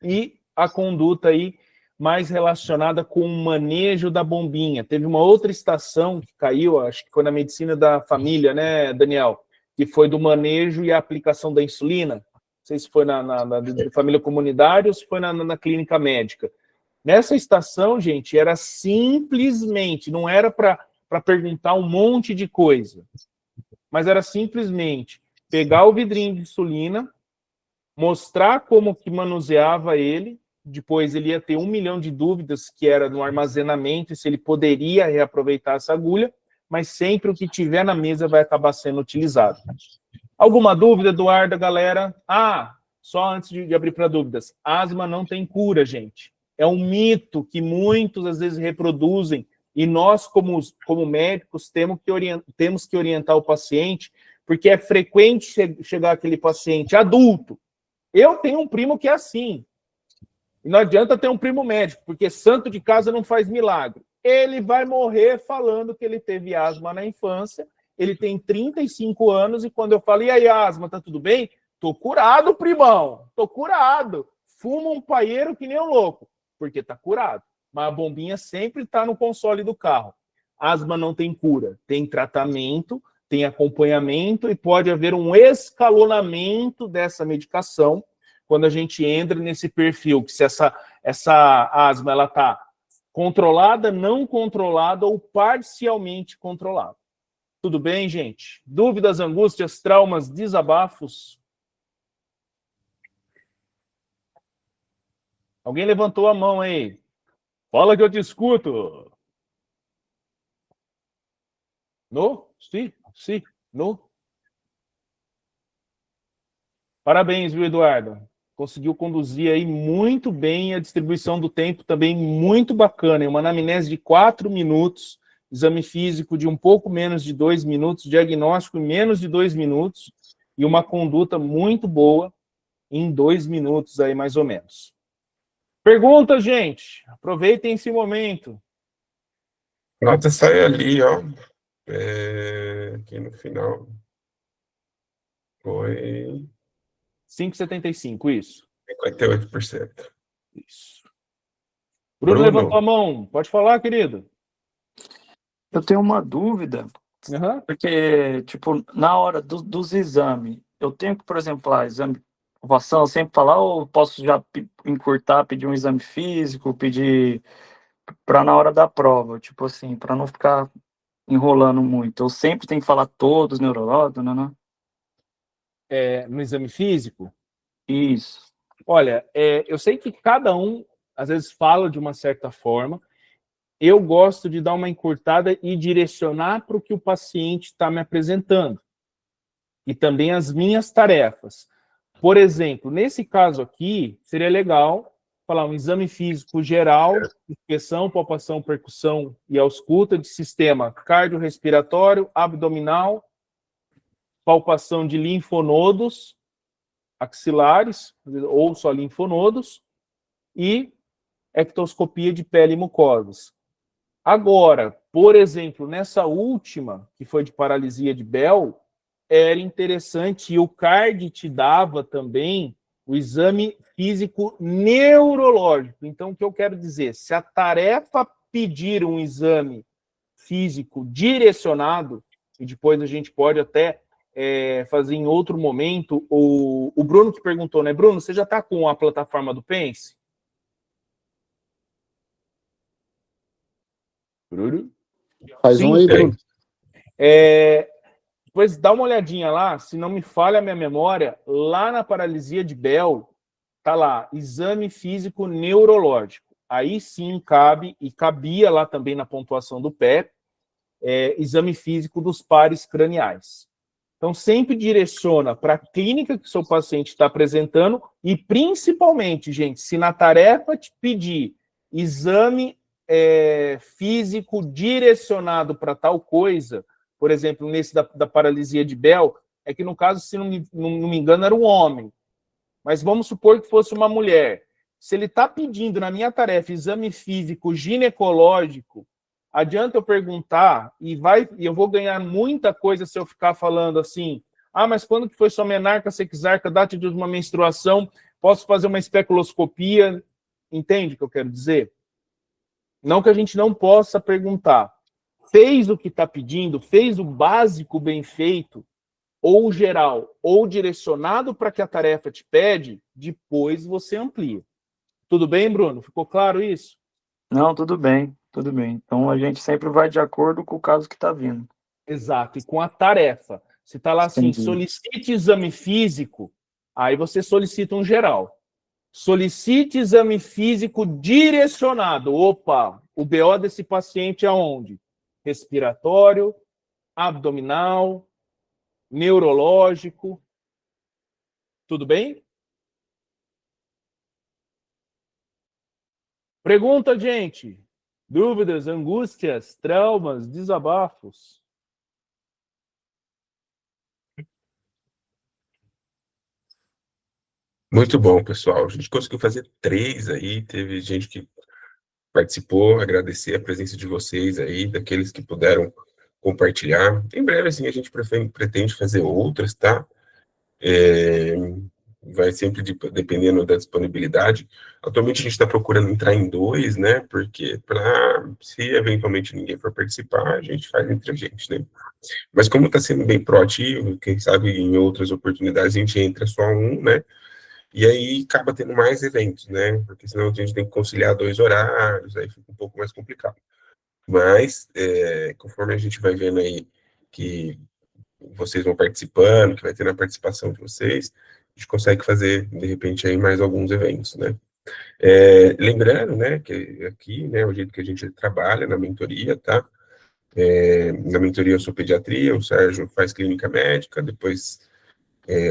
e a conduta aí mais relacionada com o manejo da bombinha. Teve uma outra estação que caiu, acho que foi na medicina da família, né, Daniel? Que foi do manejo e a aplicação da insulina. Não sei se foi na família comunitária ou se foi na clínica médica. Nessa estação, gente, era simplesmente, não era para perguntar um monte de coisa, mas era simplesmente pegar o vidrinho de insulina, mostrar como que manuseava ele, depois ele ia ter 1 milhão de dúvidas, que era no armazenamento, e se ele poderia reaproveitar essa agulha, mas sempre o que tiver na mesa vai acabar sendo utilizado. Alguma dúvida, Eduardo, galera? Só antes de abrir para dúvidas. Asma não tem cura, gente. É um mito que muitos, às vezes, reproduzem, e nós, como médicos, temos que orientar o paciente, porque é frequente chegar aquele paciente adulto. Eu tenho um primo que é assim. E não adianta ter um primo médico, porque santo de casa não faz milagre. Ele vai morrer falando que ele teve asma na infância, ele tem 35 anos, e quando eu falo, e aí, asma, tá tudo bem? Tô curado, primão, tô curado. Fuma um paieiro que nem um louco, porque tá curado. Mas a bombinha sempre tá no console do carro. Asma não tem cura, tem tratamento, tem acompanhamento, e pode haver um escalonamento dessa medicação quando a gente entra nesse perfil, que se essa asma ela tá controlada, não controlada ou parcialmente controlada. Tudo bem, gente? Dúvidas, angústias, traumas, desabafos? Alguém levantou a mão aí. Fala que eu te escuto. No? Sim, sim, no. Parabéns, viu, Eduardo? Conseguiu conduzir aí muito bem a distribuição do tempo, também muito bacana. Uma anamnese de 4 minutos, exame físico de um pouco menos de 2 minutos, diagnóstico em menos de 2 minutos, e uma conduta muito boa em 2 minutos aí, mais ou menos. Pergunta, gente. Aproveitem esse momento. A nota sai ali, ó. Aqui no final. Foi 5,75, isso. 58%. Isso. Bruno levantou a mão. Pode falar, querido. Eu tenho uma dúvida, porque, tipo, na hora dos exames, eu tenho que, por exemplo, falar exame de ovação, sempre falar, ou posso já encurtar, pedir um exame físico, pedir para na hora da prova, tipo assim, para não ficar enrolando muito. Eu sempre tenho que falar todos, neurológicos, né? No exame físico? Isso. Olha, eu sei que cada um, às vezes, fala de uma certa forma. Eu gosto de dar uma encurtada e direcionar para o que o paciente está me apresentando. E também as minhas tarefas. Por exemplo, nesse caso aqui, seria legal falar um exame físico geral, inspeção, palpação, percussão e ausculta de sistema cardiorrespiratório, abdominal, palpação de linfonodos axilares, ou só linfonodos, e ectoscopia de pele e mucosas. Agora, por exemplo, nessa última, que foi de paralisia de Bell, era interessante, e o CARD te dava também o exame físico neurológico. Então, o que eu quero dizer? Se a tarefa pedir um exame físico direcionado, e depois a gente pode até fazer em outro momento, o Bruno que perguntou, né? Bruno, você já está com a plataforma do Pense? Bruno? Faz um aí, Bruno. Depois dá uma olhadinha lá, se não me falha a minha memória, lá na paralisia de Bell, tá lá, exame físico neurológico. Aí sim cabe, e cabia lá também na pontuação do PEP, exame físico dos pares craniais. Então, sempre direciona para a clínica que o seu paciente está apresentando, e principalmente, gente, se na tarefa te pedir exame físico direcionado para tal coisa, por exemplo, nesse da paralisia de Bell, é que no caso, se não me engano, era um homem. Mas vamos supor que fosse uma mulher. Se ele está pedindo na minha tarefa exame físico ginecológico, adianta eu perguntar e eu vou ganhar muita coisa se eu ficar falando assim, mas quando que foi sua menarca, sexarca, data de uma menstruação, posso fazer uma especuloscopia? Entende o que eu quero dizer? Não que a gente não possa perguntar. Fez o que está pedindo? Fez o básico bem feito? Ou geral, ou direcionado para que a tarefa te pede? Depois você amplia. Tudo bem, Bruno? Ficou claro isso? Não, tudo bem, tudo bem. Então a gente sempre vai de acordo com o caso que está vindo. Exato, e com a tarefa. Se está lá assim, Entendi. solicite exame físico, aí você solicita um geral. Solicite exame físico direcionado. Opa, o BO desse paciente é onde? Respiratório, abdominal, neurológico. Tudo bem? Pergunta, gente. Dúvidas, angústias, traumas, desabafos? Muito bom, pessoal. A gente conseguiu fazer 3 aí, teve gente que participou, agradecer a presença de vocês aí, daqueles que puderam compartilhar. Em breve, assim, a gente pretende fazer outras, tá? Vai sempre dependendo da disponibilidade. Atualmente a gente está procurando entrar em 2, né? Porque se eventualmente ninguém for participar, a gente faz entre a gente, né? Mas como está sendo bem proativo, quem sabe em outras oportunidades a gente entra só um, né? E aí acaba tendo mais eventos, né? Porque senão a gente tem que conciliar 2 horários, aí fica um pouco mais complicado. Mas, conforme a gente vai vendo aí que vocês vão participando, que vai ter a participação de vocês, a gente consegue fazer, de repente, aí mais alguns eventos, né? Lembrando, né, que aqui, né, o jeito que a gente trabalha na mentoria, tá? Na mentoria eu sou pediatria, o Sérgio faz clínica médica, depois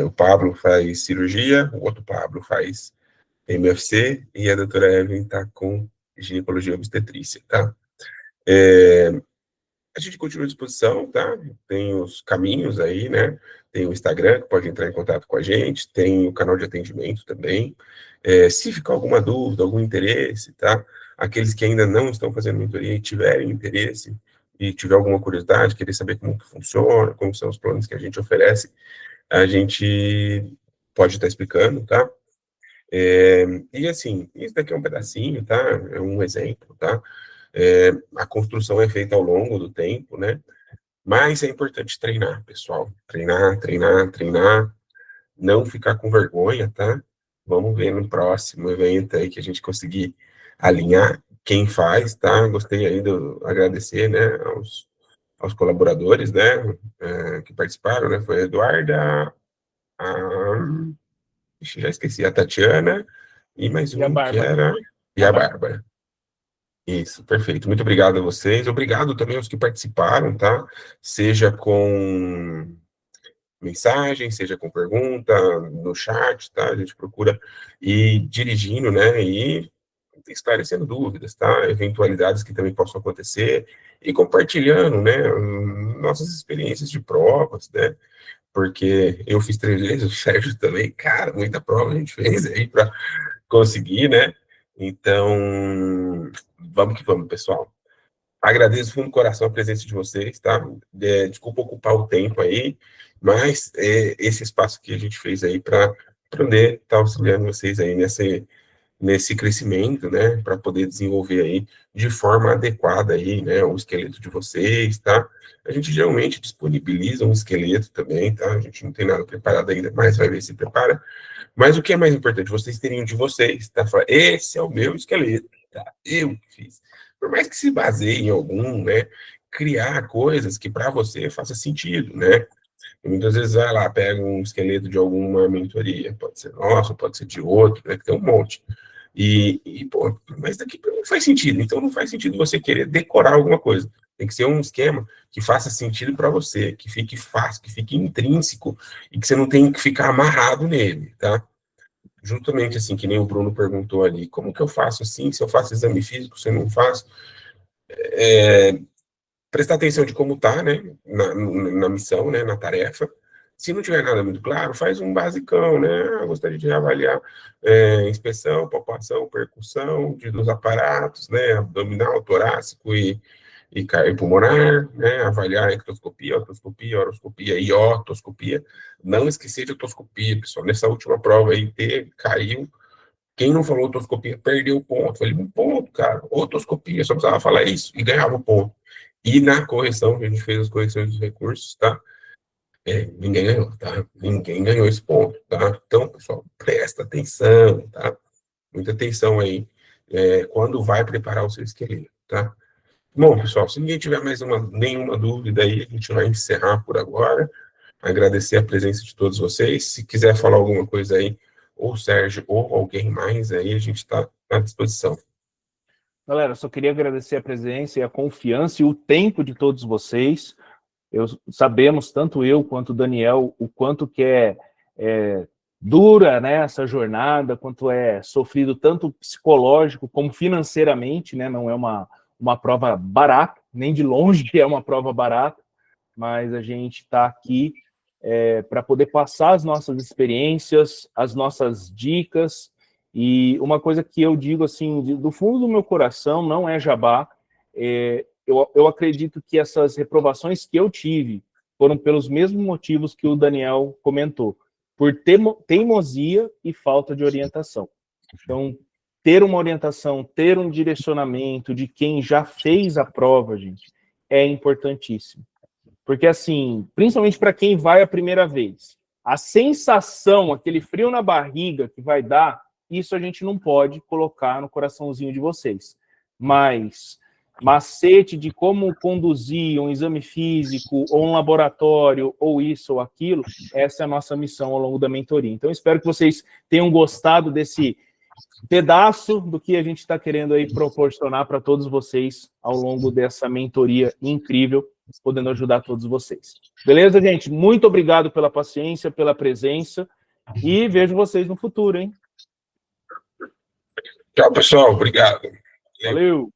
o Pablo faz cirurgia, o outro Pablo faz MFC, e a doutora Evelyn está com ginecologia e obstetrícia, tá? A gente continua à disposição, tá? Tem os caminhos aí, né? Tem o Instagram, que pode entrar em contato com a gente, tem o canal de atendimento também. Se ficar alguma dúvida, algum interesse, tá? Aqueles que ainda não estão fazendo mentoria e tiverem interesse, e tiver alguma curiosidade, querer saber como que funciona, como são os planos que a gente oferece, a gente pode estar explicando, tá? E assim, isso daqui é um pedacinho, tá? É um exemplo, tá? A construção é feita ao longo do tempo, né? Mas é importante treinar, pessoal. Treinar, treinar, treinar. Não ficar com vergonha, tá? Vamos ver no próximo evento aí que a gente conseguir alinhar quem faz, tá? Gostei aí agradecer, né, aos colaboradores, né, que participaram, né? Foi a Eduarda, já esqueci, a Tatiana, e mais um que era... E a Bárbara. Isso, perfeito. Muito obrigado a vocês. Obrigado também aos que participaram, tá? Seja com mensagem, seja com pergunta, no chat, tá? A gente procura ir dirigindo, né? E esclarecendo dúvidas, tá? Eventualidades que também possam acontecer e compartilhando, né? Nossas experiências de provas, né? Porque eu fiz 3 vezes, o Sérgio também, cara, muita prova a gente fez aí para conseguir, né? Então, vamos que vamos, pessoal. Agradeço fundo do coração a presença de vocês, tá? Desculpa ocupar o tempo aí, mas esse espaço que a gente fez aí para poder estar auxiliando vocês aí nesse crescimento, né? Para poder desenvolver aí de forma adequada aí, né? O esqueleto de vocês, tá? A gente geralmente disponibiliza um esqueleto também, tá? A gente não tem nada preparado ainda, mas vai ver se prepara. Mas o que é mais importante, vocês terem um de vocês, tá? Esse é o meu esqueleto, tá? Eu que fiz. Por mais que se baseie em algum, né? Criar coisas que para você faça sentido, né? E muitas vezes vai lá, pega um esqueleto de alguma mentoria, pode ser nosso, pode ser de outro, né? Que tem um monte. Pô, mas daqui não faz sentido. Então não faz sentido você querer decorar alguma coisa. Tem que ser um esquema que faça sentido para você, que fique fácil, que fique intrínseco e que você não tenha que ficar amarrado nele, tá? Justamente assim, que nem o Bruno perguntou ali, como que eu faço assim, se eu faço exame físico, se eu não faço? Prestar atenção de como tá, né, na missão, né, na tarefa. Se não tiver nada muito claro, faz um basicão, né, eu gostaria de avaliar inspeção, palpação, percussão dos aparatos, né, abdominal, torácico e pulmonar, né, avaliar a ectoscopia, otoscopia, oroscopia e otoscopia. Não esquecer de otoscopia, pessoal. Nessa última prova aí caiu, Quem não falou otoscopia perdeu o ponto. Falei, um ponto, cara. Otoscopia, só precisava falar isso e ganhava o ponto. E na correção, que a gente fez as correções dos recursos, tá? Ninguém ganhou, tá? Ninguém ganhou esse ponto, tá? Então, pessoal, presta atenção, tá? Muita atenção aí, quando vai preparar o seu esqueleto, tá? Bom, pessoal, se ninguém tiver mais nenhuma dúvida aí, a gente vai encerrar por agora. Agradecer a presença de todos vocês. Se quiser falar alguma coisa aí, ou o Sérgio, ou alguém mais aí, a gente está à disposição. Galera, só queria agradecer a presença e a confiança e o tempo de todos vocês. Sabemos, tanto eu quanto o Daniel, o quanto que é dura, né, essa jornada, quanto é sofrido tanto psicológico como financeiramente, né, não é uma prova barata, nem de longe é uma prova barata, mas a gente está aqui para poder passar as nossas experiências, as nossas dicas, e uma coisa que eu digo assim, do fundo do meu coração, não é jabá, eu acredito que essas reprovações que eu tive foram pelos mesmos motivos que o Daniel comentou, por teimosia e falta de orientação. Então, ter uma orientação, ter um direcionamento de quem já fez a prova, gente, é importantíssimo. Porque, assim, principalmente para quem vai a primeira vez, a sensação, aquele frio na barriga que vai dar, isso a gente não pode colocar no coraçãozinho de vocês. Mas macete de como conduzir um exame físico, ou um laboratório, ou isso ou aquilo, essa é a nossa missão ao longo da mentoria. Então, espero que vocês tenham gostado desse pedaço do que a gente está querendo aí proporcionar para todos vocês ao longo dessa mentoria incrível, podendo ajudar todos vocês. Beleza, gente? Muito obrigado pela paciência, pela presença, e vejo vocês no futuro, hein? Tchau, pessoal. Obrigado. Valeu!